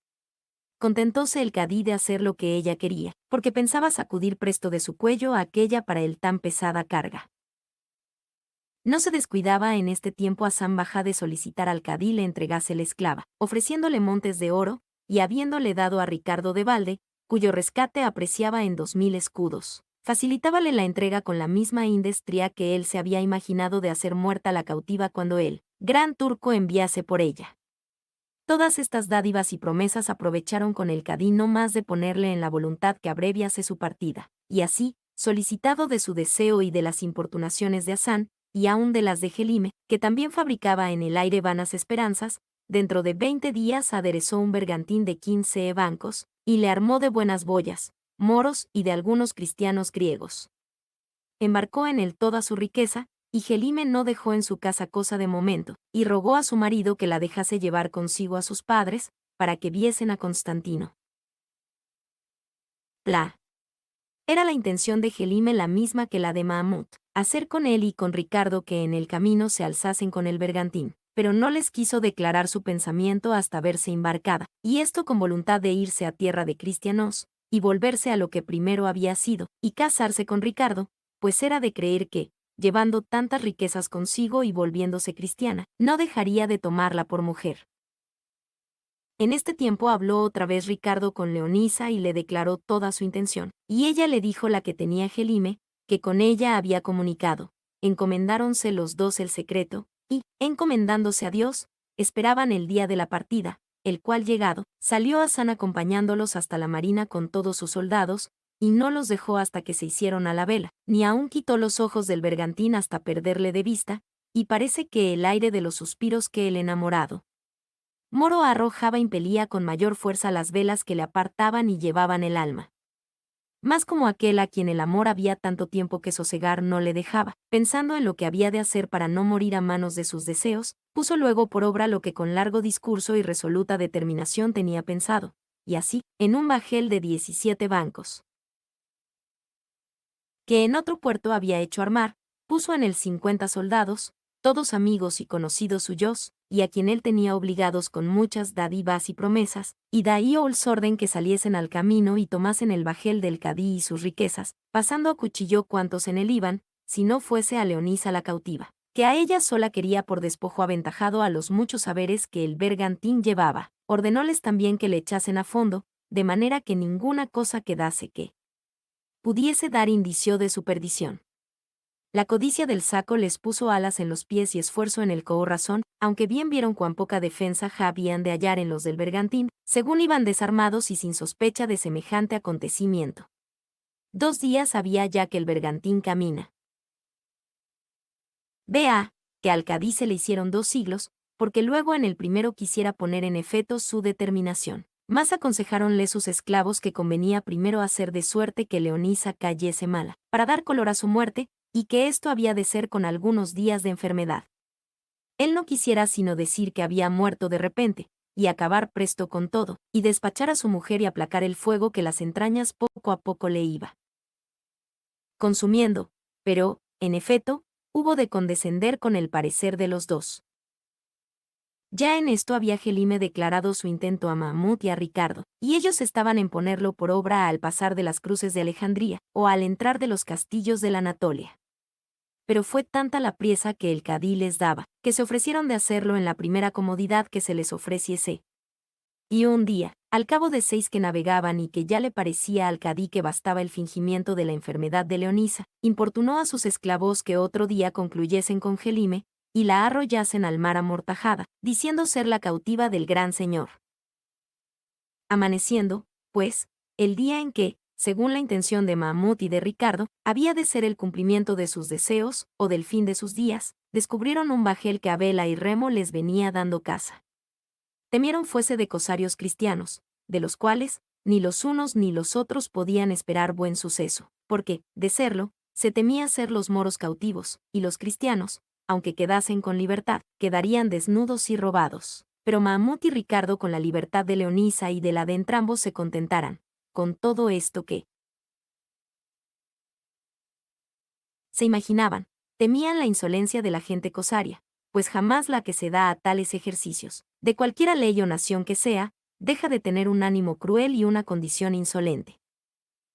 Contentóse el cadí de hacer lo que ella quería, porque pensaba sacudir presto de su cuello aquella para él tan pesada carga. No se descuidaba en este tiempo Hasan Bajá de solicitar al cadí le entregase la esclava, ofreciéndole montes de oro, y habiéndole dado a Ricardo de balde, cuyo rescate apreciaba en 2000 escudos. Facilitábale la entrega con la misma industria que él se había imaginado de hacer muerta la cautiva cuando él, gran turco, enviase por ella. Todas estas dádivas y promesas aprovecharon con el cadí no más de ponerle en la voluntad que abreviase su partida, y así, solicitado de su deseo y de las importunaciones de Hasan, y aun de las de Gelime, que también fabricaba en el aire vanas esperanzas, dentro de 20 días aderezó un bergantín de 15 bancos, y le armó de buenas boyas, moros y de algunos cristianos griegos. Embarcó en él toda su riqueza, y Gelime no dejó en su casa cosa de momento, y rogó a su marido que la dejase llevar consigo a sus padres, para que viesen a Constantino. Era la intención de Gelime la misma que la de Mahamut, hacer con él y con Ricardo que en el camino se alzasen con el bergantín, pero no les quiso declarar su pensamiento hasta verse embarcada, y esto con voluntad de irse a tierra de cristianos, y volverse a lo que primero había sido, y casarse con Ricardo, pues era de creer que, llevando tantas riquezas consigo y volviéndose cristiana, no dejaría de tomarla por mujer. En este tiempo habló otra vez Ricardo con Leonisa y le declaró toda su intención, y ella le dijo la que tenía Gelime, que con ella había comunicado. Encomendáronse los dos el secreto, y, encomendándose a Dios, esperaban el día de la partida, el cual llegado, salió Hasan acompañándolos hasta la marina con todos sus soldados, y no los dejó hasta que se hicieron a la vela, ni aun quitó los ojos del bergantín hasta perderle de vista, y parece que el aire de los suspiros que el enamorado moro arrojaba impelía con mayor fuerza las velas que le apartaban y llevaban el alma. Más como aquel a quien el amor había tanto tiempo que sosegar no le dejaba, pensando en lo que había de hacer para no morir a manos de sus deseos, puso luego por obra lo que con largo discurso y resoluta determinación tenía pensado, y así, en un bajel de 17 bancos, que en otro puerto había hecho armar, puso en él 50 soldados, todos amigos y conocidos suyos, y a quien él tenía obligados con muchas dádivas y promesas, y daíoles orden que saliesen al camino y tomasen el bajel del cadí y sus riquezas, pasando a cuchillo cuantos en él iban, si no fuese a Leonisa la cautiva, que a ella sola quería por despojo aventajado a los muchos saberes que el bergantín llevaba. Ordenóles también que le echasen a fondo, de manera que ninguna cosa quedase que pudiese dar indicio de su perdición. La codicia del saco les puso alas en los pies y esfuerzo en el corazón, aunque bien vieron cuán poca defensa habían de hallar en los del bergantín, según iban desarmados y sin sospecha de semejante acontecimiento. 2 días había ya que el bergantín camina. Vea, que al cadí se le hicieron 2 siglos, porque luego en el primero quisiera poner en efecto su determinación. Más aconsejáronle sus esclavos que convenía primero hacer de suerte que Leonisa cayese mala, para dar color a su muerte, y que esto había de ser con algunos días de enfermedad. Él no quisiera sino decir que había muerto de repente, y acabar presto con todo, y despachar a su mujer y aplacar el fuego que las entrañas poco a poco le iba consumiendo, pero, en efecto, hubo de condescender con el parecer de los dos. Ya en esto había Gelime declarado su intento a Mahmud y a Ricardo, y ellos estaban en ponerlo por obra al pasar de las cruces de Alejandría, o al entrar de los castillos de la Anatolia. Pero fue tanta la priesa que el cadí les daba, que se ofrecieron de hacerlo en la primera comodidad que se les ofreciese. Y un día, al cabo de 6 que navegaban y que ya le parecía al cadí que bastaba el fingimiento de la enfermedad de Leonisa, importunó a sus esclavos que otro día concluyesen con Gelime, y la arrollasen al mar amortajada, diciendo ser la cautiva del gran señor. Amaneciendo, pues, el día en que, según la intención de Mahmud y de Ricardo, había de ser el cumplimiento de sus deseos, o del fin de sus días, descubrieron un bajel que a vela y remo les venía dando caza. Temieron fuese de cosarios cristianos, de los cuales, ni los unos ni los otros podían esperar buen suceso, porque, de serlo, se temía ser los moros cautivos, y los cristianos, aunque quedasen con libertad, quedarían desnudos y robados. Pero Mahmud y Ricardo con la libertad de Leonisa y de la de entrambos se contentaran, con todo esto que se imaginaban, temían la insolencia de la gente cosaria, pues jamás la que se da a tales ejercicios, de cualquiera ley o nación que sea, deja de tener un ánimo cruel y una condición insolente.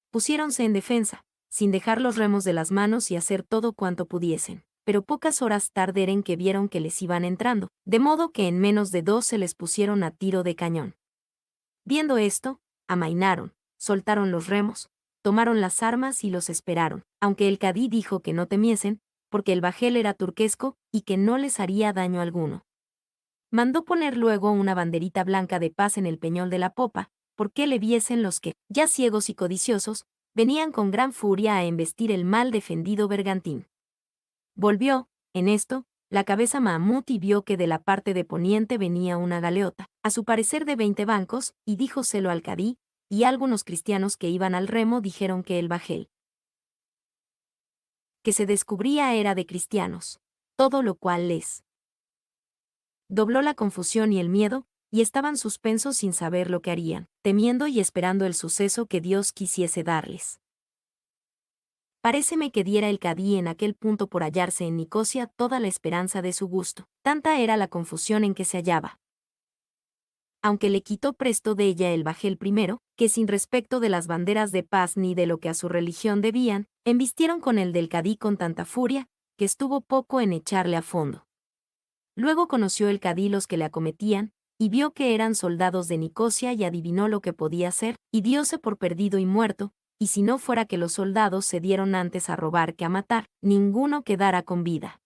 Pusiéronse en defensa, sin dejar los remos de las manos y hacer todo cuanto pudiesen, pero pocas horas tarderen que vieron que les iban entrando, de modo que en menos de 2 se les pusieron a tiro de cañón. Viendo esto, amainaron, soltaron los remos, tomaron las armas y los esperaron, aunque el cadí dijo que no temiesen, porque el bajel era turquesco y que no les haría daño alguno. Mandó poner luego una banderita blanca de paz en el peñol de la popa, porque le viesen los que, ya ciegos y codiciosos, venían con gran furia a embestir el mal defendido bergantín. Volvió, en esto, la cabeza Mahmud y vio que de la parte de poniente venía una galeota, a su parecer de 20 bancos, y díjoselo al cadí, y algunos cristianos que iban al remo dijeron que el bajel que se descubría era de cristianos, todo lo cual les dobló la confusión y el miedo, y estaban suspensos sin saber lo que harían, temiendo y esperando el suceso que Dios quisiese darles. Paréceme que diera el cadí en aquel punto por hallarse en Nicosia toda la esperanza de su gusto, tanta era la confusión en que se hallaba. Aunque le quitó presto de ella el bajel primero, que sin respecto de las banderas de paz ni de lo que a su religión debían, embistieron con el del cadí con tanta furia, que estuvo poco en echarle a fondo. Luego conoció el cadí los que le acometían, y vio que eran soldados de Nicosia y adivinó lo que podía ser, y dióse por perdido y muerto, y si no fuera que los soldados se dieron antes a robar que a matar, ninguno quedara con vida.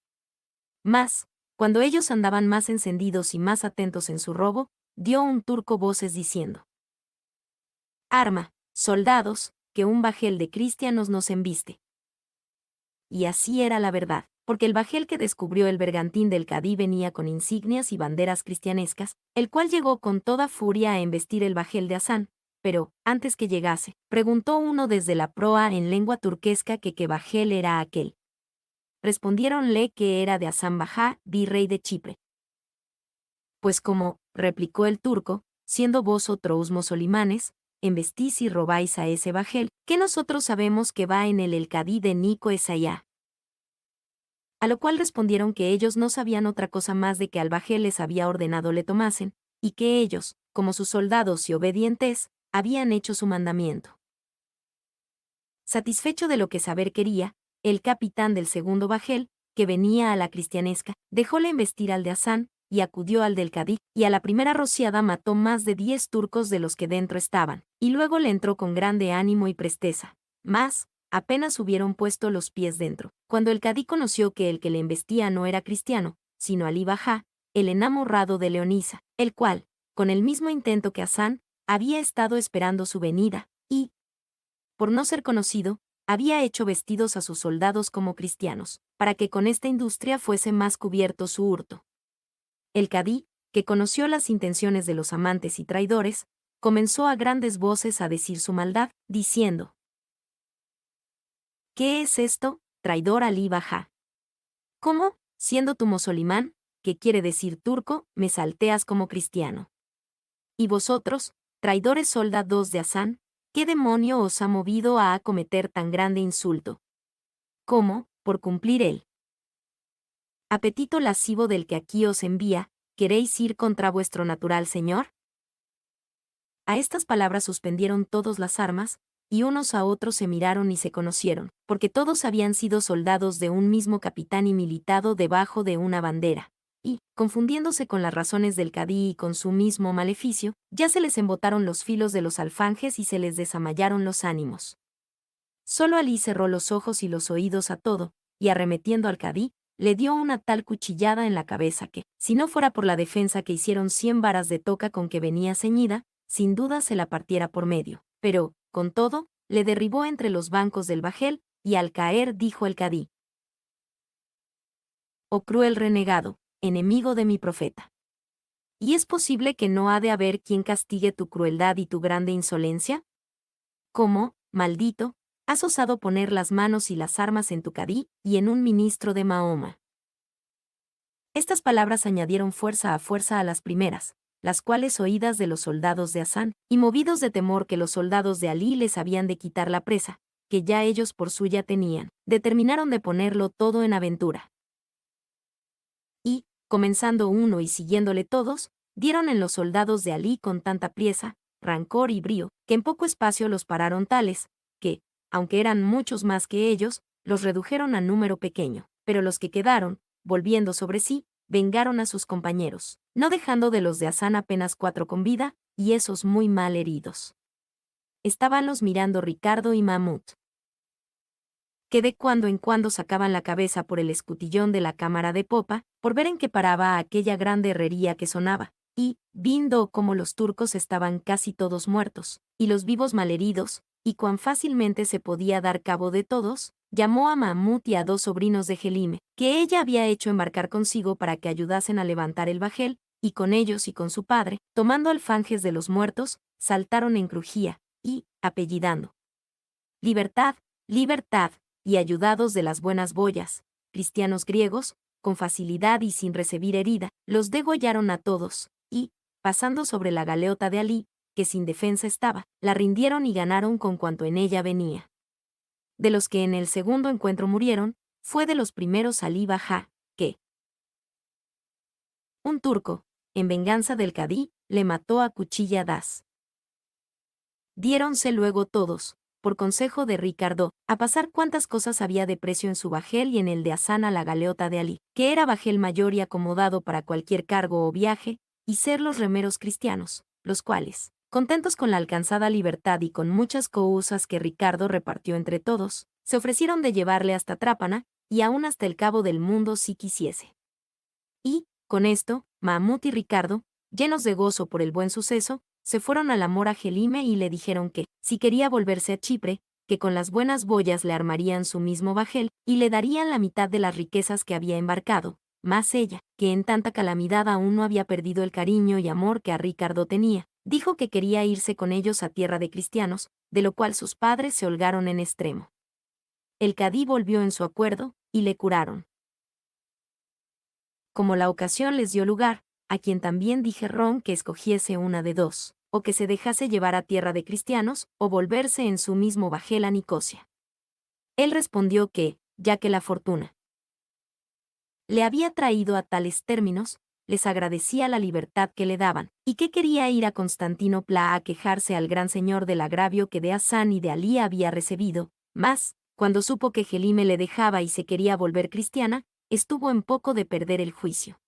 Mas, cuando ellos andaban más encendidos y más atentos en su robo, dio un turco voces diciendo: «Arma, soldados, que un bajel de cristianos nos embiste». Y así era la verdad, porque el bajel que descubrió el bergantín del cadí venía con insignias y banderas cristianescas, el cual llegó con toda furia a embestir el bajel de Hasán, pero, antes que llegase, preguntó uno desde la proa en lengua turquesca que qué bajel era aquel. Respondiéronle que era de Hasán Bajá, virrey de Chipre. Pues como, replicó el turco, siendo vosotros musulmanes, embestís y robáis a ese bajel, que nosotros sabemos que va en el cadí de Nico Esayá. A lo cual respondieron que ellos no sabían otra cosa más de que al bajel les había ordenado le tomasen, y que ellos, como sus soldados y obedientes, habían hecho su mandamiento. Satisfecho de lo que saber quería, el capitán del segundo bajel, que venía a la cristianesca, dejóle embestir al de Hasán, y acudió al del Cadí, y a la primera rociada mató más de 10 turcos de los que dentro estaban, y luego le entró con grande ánimo y presteza. Mas, apenas hubieron puesto los pies dentro, cuando el Cadí conoció que el que le embestía no era cristiano, sino Alí Bajá, el enamorado de Leonisa, el cual, con el mismo intento que Hasán, había estado esperando su venida, y, por no ser conocido, había hecho vestidos a sus soldados como cristianos, para que con esta industria fuese más cubierto su hurto. El cadí, que conoció las intenciones de los amantes y traidores, comenzó a grandes voces a decir su maldad, diciendo: ¿Qué es esto, traidor Alí Bajá? ¿Cómo, siendo tú musulmán, que quiere decir turco, me salteas como cristiano? Y vosotros, traidores soldados de Hasán, ¿qué demonio os ha movido a acometer tan grande insulto? ¿Cómo, por cumplir el apetito lascivo del que aquí os envía, queréis ir contra vuestro natural señor? A estas palabras suspendieron todos las armas, y unos a otros se miraron y se conocieron, porque todos habían sido soldados de un mismo capitán y militado debajo de una bandera. Y, confundiéndose con las razones del cadí y con su mismo maleficio, ya se les embotaron los filos de los alfanjes y se les desamayaron los ánimos. Solo Alí cerró los ojos y los oídos a todo, y arremetiendo al cadí, le dio una tal cuchillada en la cabeza que, si no fuera por la defensa que hicieron 100 varas de toca con que venía ceñida, sin duda se la partiera por medio. Pero, con todo, le derribó entre los bancos del bajel, y al caer dijo el cadí: «Oh cruel renegado, enemigo de mi profeta. ¿Y es posible que no ha de haber quien castigue tu crueldad y tu grande insolencia? ¿Cómo, maldito, has osado poner las manos y las armas en tu cadí y en un ministro de Mahoma?» Estas palabras añadieron fuerza a las primeras, las cuales oídas de los soldados de Hasán, y movidos de temor que los soldados de Alí les habían de quitar la presa, que ya ellos por suya tenían, determinaron de ponerlo todo en aventura. Y, comenzando uno y siguiéndole todos, dieron en los soldados de Alí con tanta priesa, rancor y brío, que en poco espacio los pararon tales, que, aunque eran muchos más que ellos, los redujeron a número pequeño, pero los que quedaron, volviendo sobre sí, vengaron a sus compañeros, no dejando de los de Hasán apenas 4 con vida, y esos muy mal heridos. Estábanlos mirando Ricardo y Mahmud, que de cuando en cuando sacaban la cabeza por el escutillón de la cámara de popa, por ver en qué paraba aquella grande herrería que sonaba, y, viendo cómo los turcos estaban casi todos muertos, y los vivos malheridos, y cuán fácilmente se podía dar cabo de todos, llamó a Mahmud y a 2 sobrinos de Gelime, que ella había hecho embarcar consigo para que ayudasen a levantar el bajel, y con ellos y con su padre, tomando alfanjes de los muertos, saltaron en crujía, y, apellidando: «Libertad, libertad», y ayudados de las buenas boyas, cristianos griegos, con facilidad y sin recibir herida, los degollaron a todos, y, pasando sobre la galeota de Alí, que sin defensa estaba, la rindieron y ganaron con cuanto en ella venía. De los que en el segundo encuentro murieron, fue de los primeros Alí Bajá, que un turco, en venganza del cadí, le mató a cuchilladas. Diéronse luego todos, por consejo de Ricardo, a pasar cuantas cosas había de precio en su bajel y en el de Hasán a la galeota de Alí, que era bajel mayor y acomodado para cualquier cargo o viaje, y ser los remeros cristianos, los cuales, contentos con la alcanzada libertad y con muchas cousas que Ricardo repartió entre todos, se ofrecieron de llevarle hasta Trápana, y aún hasta el cabo del mundo si quisiese. Y, con esto, Mahmud y Ricardo, llenos de gozo por el buen suceso, se fueron al amor a Gelime y le dijeron que, si quería volverse a Chipre, que con las buenas boyas le armarían su mismo bajel, y le darían la mitad de las riquezas que había embarcado, mas ella, que en tanta calamidad aún no había perdido el cariño y amor que a Ricardo tenía, dijo que quería irse con ellos a tierra de cristianos, de lo cual sus padres se holgaron en extremo. El cadí volvió en su acuerdo, y le curaron. Como la ocasión les dio lugar, a quien también dije Ron que escogiese una de dos, o que se dejase llevar a tierra de cristianos, o volverse en su mismo bajel a Nicosia. Él respondió que, ya que la fortuna le había traído a tales términos, les agradecía la libertad que le daban, y que quería ir a Constantinopla a quejarse al gran señor del agravio que de Hasán y de Alí había recibido, mas, cuando supo que Gelime le dejaba y se quería volver cristiana, estuvo en poco de perder el juicio.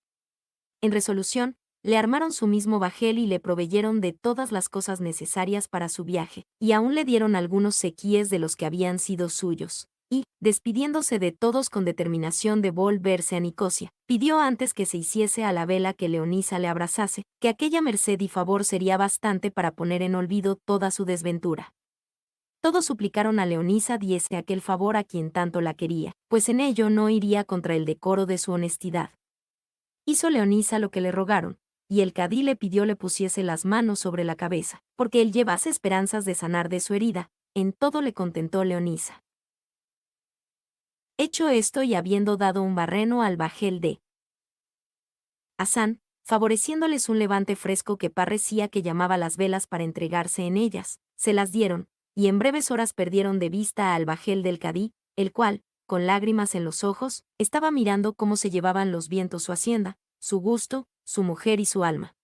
En resolución, le armaron su mismo bajel y le proveyeron de todas las cosas necesarias para su viaje, y aún le dieron algunos sequíes de los que habían sido suyos. Y, despidiéndose de todos con determinación de volverse a Nicosia, pidió antes que se hiciese a la vela que Leonisa le abrazase, que aquella merced y favor sería bastante para poner en olvido toda su desventura. Todos suplicaron a Leonisa diese aquel favor a quien tanto la quería, pues en ello no iría contra el decoro de su honestidad. Hizo Leonisa lo que le rogaron, y el cadí le pidió le pusiese las manos sobre la cabeza, porque él llevase esperanzas de sanar de su herida. En todo le contentó Leonisa. Hecho esto y habiendo dado un barreno al bajel de Hasán, favoreciéndoles un levante fresco que parecía que llamaba las velas para entregarse en ellas, se las dieron, y en breves horas perdieron de vista al bajel del cadí, el cual, con lágrimas en los ojos, estaba mirando cómo se llevaban los vientos su hacienda, su gusto, su mujer y su alma.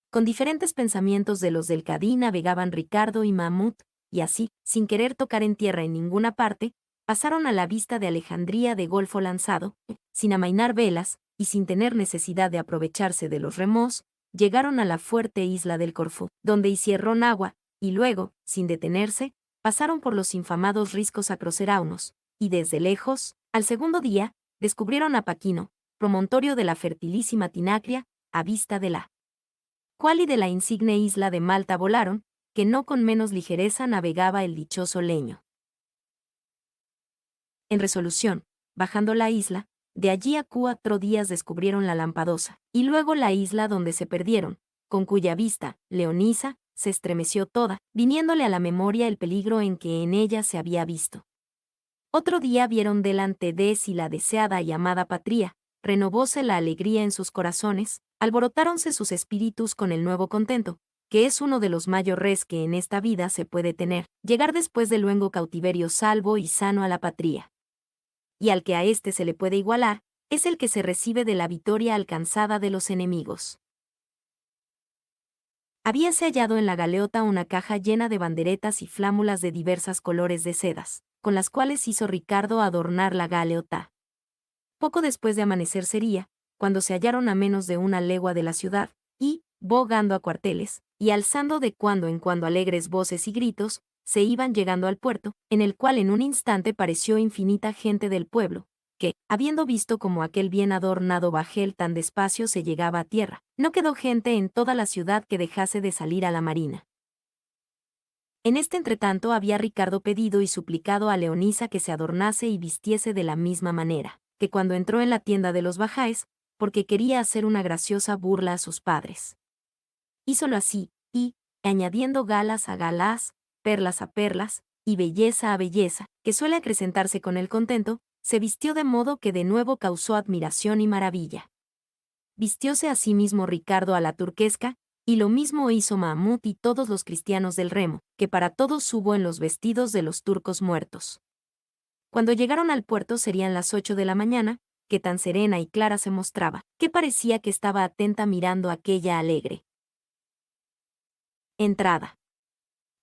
Con diferentes pensamientos de los del cadí navegaban Ricardo y Mahmud, y así, sin querer tocar en tierra en ninguna parte, pasaron a la vista de Alejandría de golfo lanzado, sin amainar velas, y sin tener necesidad de aprovecharse de los remos, llegaron a la fuerte isla del Corfú, donde hicieron agua, y luego, sin detenerse, pasaron por los infamados riscos acroceraunos, y desde lejos, al segundo día, descubrieron a Paquino, promontorio de la fertilísima Tinacria, a vista de la cual y de la insigne isla de Malta volaron, que no con menos ligereza navegaba el dichoso leño. En resolución, bajando la isla, de allí a 4 días descubrieron la Lampadosa, y luego la isla donde se perdieron, con cuya vista, Leonisa, se estremeció toda, viniéndole a la memoria el peligro en que en ella se había visto. Otro día vieron delante de sí la deseada y amada patria, renovóse la alegría en sus corazones, alborotáronse sus espíritus con el nuevo contento, que es uno de los mayores que en esta vida se puede tener, llegar después del luengo cautiverio salvo y sano a la patria. Y al que a éste se le puede igualar, es el que se recibe de la victoria alcanzada de los enemigos. Habíase hallado en la galeota una caja llena de banderetas y flámulas de diversas colores de sedas, con las cuales hizo Ricardo adornar la galeota. Poco después de amanecer sería, cuando se hallaron a menos de 1 legua de la ciudad, y, bogando a cuarteles, y alzando de cuando en cuando alegres voces y gritos, se iban llegando al puerto, en el cual en un instante pareció infinita gente del pueblo, que, habiendo visto como aquel bien adornado bajel tan despacio se llegaba a tierra, no quedó gente en toda la ciudad que dejase de salir a la marina. En este entretanto había Ricardo pedido y suplicado a Leonisa que se adornase y vistiese de la misma manera que cuando entró en la tienda de los bajáes, porque quería hacer una graciosa burla a sus padres. Hízolo así, y, añadiendo galas a galas, perlas a perlas, y belleza a belleza, que suele acrecentarse con el contento, se vistió de modo que de nuevo causó admiración y maravilla. Vistióse asimismo Ricardo a la turquesca, y lo mismo hizo Mahmud y todos los cristianos del remo, que para todos hubo en los vestidos de los turcos muertos. Cuando llegaron al puerto serían las 8 de la mañana, que tan serena y clara se mostraba, que parecía que estaba atenta mirando aquella alegre entrada.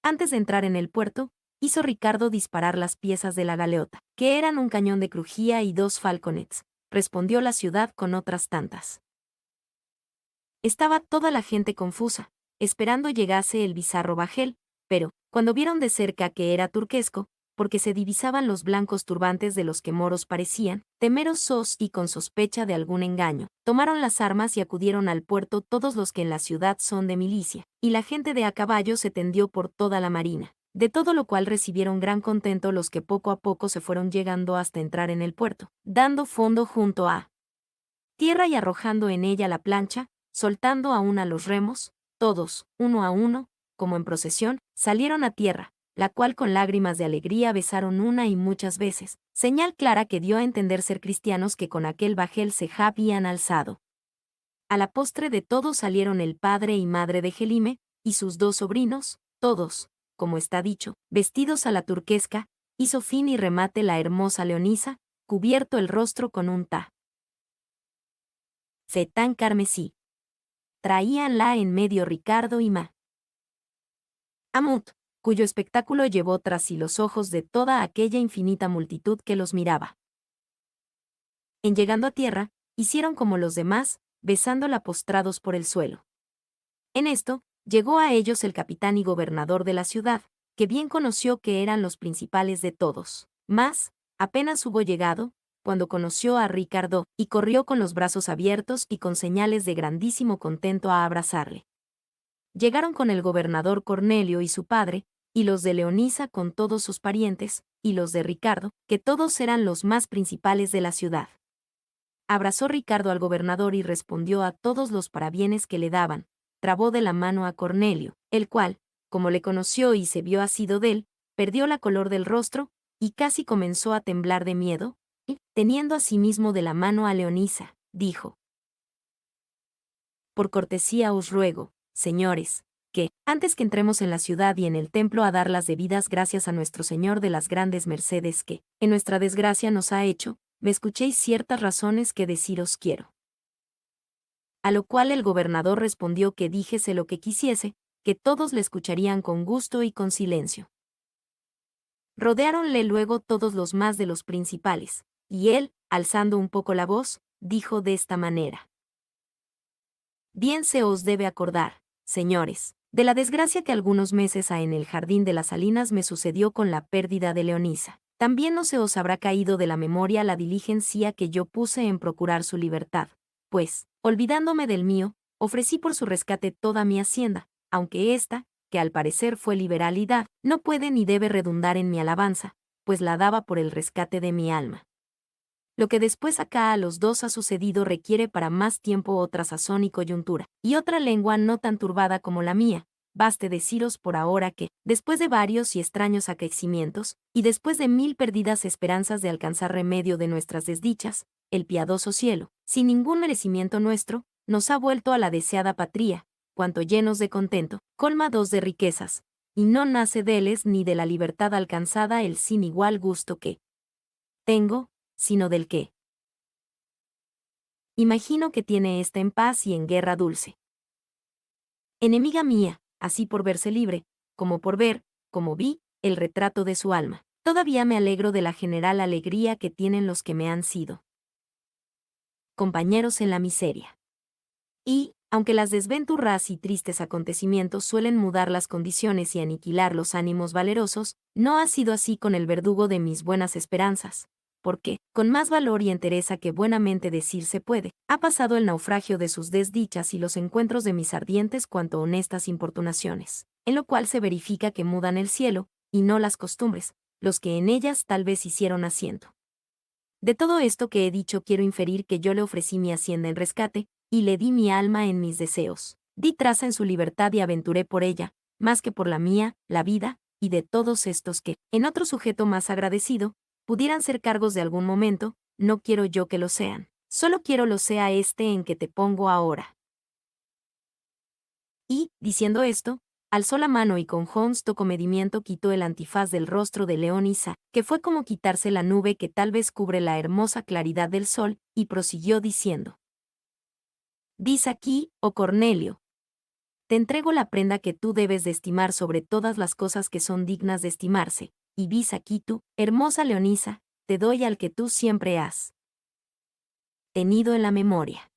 Antes de entrar en el puerto, hizo Ricardo disparar las piezas de la galeota, que eran un cañón de crujía y 2 falconets, respondió la ciudad con otras tantas. Estaba toda la gente confusa, esperando llegase el bizarro bajel, pero, cuando vieron de cerca que era turquesco, porque se divisaban los blancos turbantes de los que moros parecían, temerosos y con sospecha de algún engaño, tomaron las armas y acudieron al puerto todos los que en la ciudad son de milicia, y la gente de a caballo se tendió por toda la marina, de todo lo cual recibieron gran contento los que poco a poco se fueron llegando hasta entrar en el puerto, dando fondo junto a tierra y arrojando en ella la plancha, soltando aún a los remos, todos, uno a uno, como en procesión, salieron a tierra, la cual con lágrimas de alegría besaron una y muchas veces, señal clara que dio a entender ser cristianos que con aquel bajel se habían alzado. A la postre de todos salieron el padre y madre de Gelime, y sus 2 sobrinos, todos, como está dicho, vestidos a la turquesca, hizo fin y remate la hermosa Leonisa, cubierto el rostro con un fetán carmesí. Traíanla en medio Ricardo y Amut, cuyo espectáculo llevó tras sí los ojos de toda aquella infinita multitud que los miraba. En llegando a tierra, hicieron como los demás, besándola postrados por el suelo. En esto, llegó a ellos el capitán y gobernador de la ciudad, que bien conoció que eran los principales de todos. Mas, apenas hubo llegado, cuando conoció a Ricardo, y corrió con los brazos abiertos y con señales de grandísimo contento a abrazarle. Llegaron con el gobernador Cornelio y su padre, y los de Leonisa con todos sus parientes, y los de Ricardo, que todos eran los más principales de la ciudad. Abrazó Ricardo al gobernador y respondió a todos los parabienes que le daban, trabó de la mano a Cornelio, el cual, como le conoció y se vio asido de él, perdió la color del rostro, y casi comenzó a temblar de miedo, y, teniendo asimismo de la mano a Leonisa, dijo: Por cortesía os ruego, señores, que, antes que entremos en la ciudad y en el templo a dar las debidas gracias a nuestro Señor de las grandes mercedes que, en nuestra desgracia nos ha hecho, me escuchéis ciertas razones que deciros quiero. A lo cual el gobernador respondió que dijese lo que quisiese, que todos le escucharían con gusto y con silencio. Rodeáronle luego todos los más de los principales, y él, alzando un poco la voz, dijo de esta manera: Bien se os debe acordar, señores, de la desgracia que algunos meses ha en el jardín de las Salinas me sucedió con la pérdida de Leonisa. También no se os habrá caído de la memoria la diligencia que yo puse en procurar su libertad, pues, olvidándome del mío, ofrecí por su rescate toda mi hacienda, aunque ésta, que al parecer fue liberalidad, no puede ni debe redundar en mi alabanza, pues la daba por el rescate de mi alma. Lo que después acá a los dos ha sucedido requiere para más tiempo otra sazón y coyuntura, y otra lengua no tan turbada como la mía. Baste deciros por ahora que, después de varios y extraños acaecimientos, y después de 1000 perdidas esperanzas de alcanzar remedio de nuestras desdichas, el piadoso cielo, sin ningún merecimiento nuestro, nos ha vuelto a la deseada patria, cuanto llenos de contento, colmados de riquezas, y no nace deles ni de la libertad alcanzada el sin igual gusto que tengo, sino del que imagino que tiene ésta en paz y en guerra dulce. Enemiga mía, así por verse libre, como por ver, como vi, el retrato de su alma. Todavía me alegro de la general alegría que tienen los que me han sido compañeros en la miseria. Y, aunque las desventuras y tristes acontecimientos suelen mudar las condiciones y aniquilar los ánimos valerosos, no ha sido así con el verdugo de mis buenas esperanzas, porque, con más valor y entereza que buenamente decir se puede, ha pasado el naufragio de sus desdichas y los encuentros de mis ardientes cuanto honestas importunaciones, en lo cual se verifica que mudan el cielo, y no las costumbres, los que en ellas tal vez hicieron asiento. De todo esto que he dicho quiero inferir que yo le ofrecí mi hacienda en rescate, y le di mi alma en mis deseos. Di traza en su libertad y aventuré por ella, más que por la mía, la vida, y de todos estos que, en otro sujeto más agradecido, pudieran ser cargos de algún momento, no quiero yo que lo sean. Solo quiero lo sea este en que te pongo ahora. Y, diciendo esto, alzó la mano y con honesto comedimiento quitó el antifaz del rostro de Leonisa, que fue como quitarse la nube que tal vez cubre la hermosa claridad del sol, y prosiguió diciendo: Dis aquí, oh Cornelio, te entrego la prenda que tú debes de estimar sobre todas las cosas que son dignas de estimarse, y vis aquí tú, hermosa Leonisa, te doy al que tú siempre has tenido en la memoria.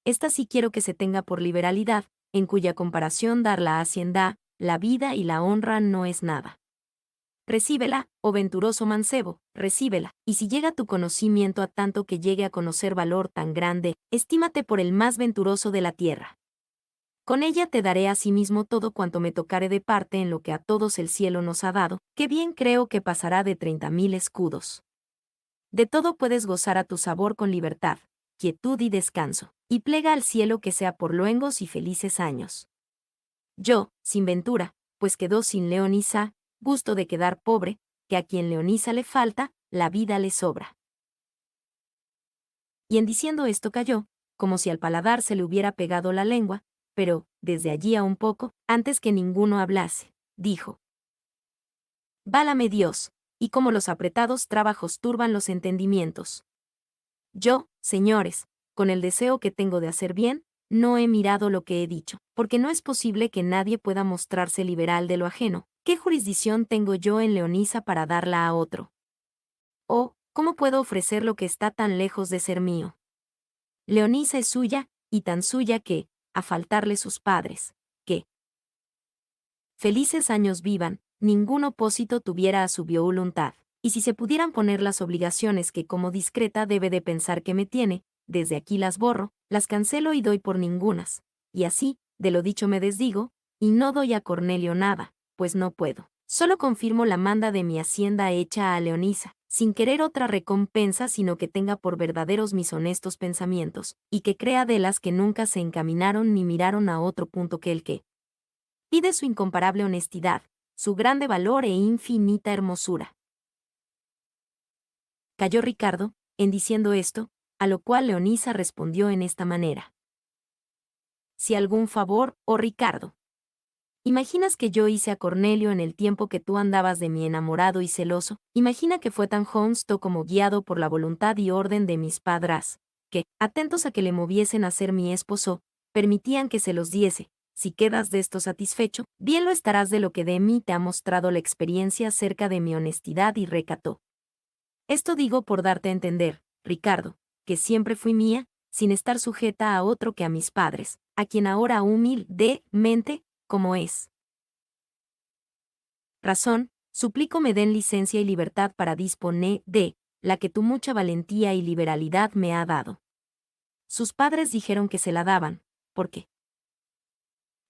Esta sí quiero que se tenga por liberalidad, en cuya comparación dar la hacienda, la vida y la honra no es nada. Recíbela, oh venturoso mancebo, recíbela, y si llega tu conocimiento a tanto que llegue a conocer valor tan grande, estímate por el más venturoso de la tierra. Con ella te daré asimismo todo cuanto me tocare de parte en lo que a todos el cielo nos ha dado, que bien creo que pasará de 30.000 escudos. De todo puedes gozar a tu sabor con libertad, quietud y descanso, y plega al cielo que sea por luengos y felices años. Yo, sin ventura, pues quedó sin Leonisa, gusto de quedar pobre, que a quien Leonisa le falta, la vida le sobra. Y en diciendo esto cayó, como si al paladar se le hubiera pegado la lengua, pero, desde allí a un poco, antes que ninguno hablase, dijo: Válame Dios, y como los apretados trabajos turban los entendimientos. Yo, señores, con el deseo que tengo de hacer bien, no he mirado lo que he dicho, porque no es posible que nadie pueda mostrarse liberal de lo ajeno. ¿Qué jurisdicción tengo yo en Leonisa para darla a otro? ¿O cómo puedo ofrecer lo que está tan lejos de ser mío? Leonisa es suya, y tan suya que, a faltarle sus padres, que felices años vivan, ningún opósito tuviera a su voluntad. Y si se pudieran poner las obligaciones que como discreta debe de pensar que me tiene, desde aquí las borro, las cancelo y doy por ningunas. Y así, de lo dicho me desdigo, y no doy a Cornelio nada, pues no puedo. Solo confirmo la manda de mi hacienda hecha a Leonisa, sin querer otra recompensa sino que tenga por verdaderos mis honestos pensamientos, y que crea de las que nunca se encaminaron ni miraron a otro punto que el que pide su incomparable honestidad, su grande valor e infinita hermosura. Calló Ricardo, en diciendo esto, a lo cual Leonisa respondió en esta manera. Si algún favor, oh Ricardo. ¿Imaginas que yo hice a Cornelio en el tiempo que tú andabas de mi enamorado y celoso? Imagina que fue tan honesto como guiado por la voluntad y orden de mis padres, que, atentos a que le moviesen a ser mi esposo, permitían que se los diese. Si quedas de esto satisfecho, bien lo estarás de lo que de mí te ha mostrado la experiencia acerca de mi honestidad y recato. Esto digo por darte a entender, Ricardo, que siempre fui mía, sin estar sujeta a otro que a mis padres, a quien ahora humildemente, como es razón, suplico me den licencia y libertad para disponer de la que tu mucha valentía y liberalidad me ha dado. Sus padres dijeron que se la daban, porque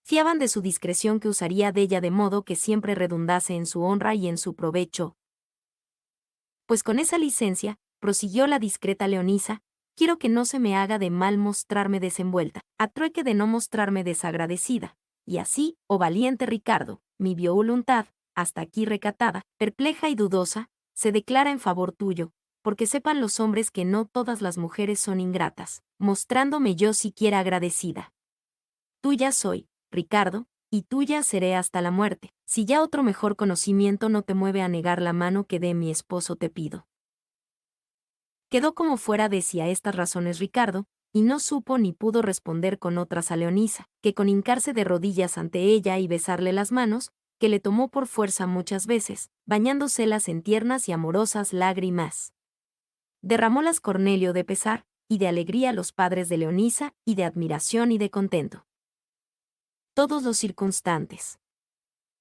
fiaban de su discreción que usaría de ella de modo que siempre redundase en su honra y en su provecho. Pues con esa licencia, prosiguió la discreta Leonisa, quiero que no se me haga de mal mostrarme desenvuelta, a trueque de no mostrarme desagradecida. Y así, oh valiente Ricardo, mi voluntad, hasta aquí recatada, perpleja y dudosa, se declara en favor tuyo, porque sepan los hombres que no todas las mujeres son ingratas, mostrándome yo siquiera agradecida. Tuya soy, Ricardo, y tuya seré hasta la muerte, si ya otro mejor conocimiento no te mueve a negar la mano que de mi esposo te pido. Quedó como fuera de sí a estas razones Ricardo, y no supo ni pudo responder con otras a Leonisa, que con hincarse de rodillas ante ella y besarle las manos, que le tomó por fuerza muchas veces, bañándoselas en tiernas y amorosas lágrimas. Derramólas Cornelio de pesar, y de alegría los padres de Leonisa, y de admiración y de contento. Todos los circunstantes.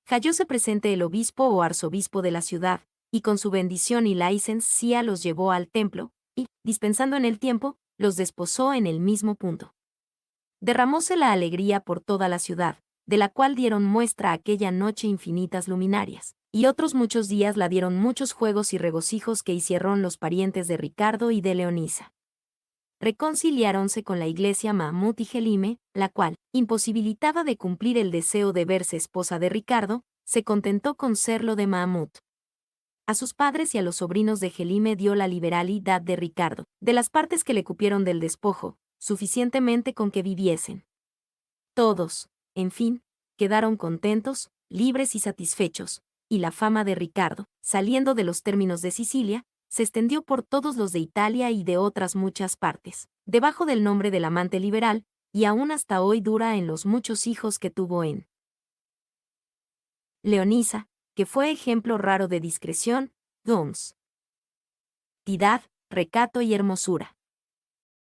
Hallóse presente el obispo o arzobispo de la ciudad, y con su bendición y licencia los llevó al templo, y, dispensando en el tiempo, los desposó en el mismo punto. Derramóse la alegría por toda la ciudad, de la cual dieron muestra aquella noche infinitas luminarias, y otros muchos días la dieron muchos juegos y regocijos que hicieron los parientes de Ricardo y de Leonisa. Reconciliáronse con la iglesia Mahmud y Gelime, la cual, imposibilitada de cumplir el deseo de verse esposa de Ricardo, se contentó con serlo de Mahmud. A sus padres y a los sobrinos de Gelime dio la liberalidad de Ricardo, de las partes que le cupieron del despojo, suficientemente con que viviesen. Todos, en fin, quedaron contentos, libres y satisfechos, y la fama de Ricardo, saliendo de los términos de Sicilia, se extendió por todos los de Italia y de otras muchas partes, debajo del nombre del amante liberal, y aún hasta hoy dura en los muchos hijos que tuvo en Leonisa, que fue ejemplo raro de discreción, honestidad, recato y hermosura.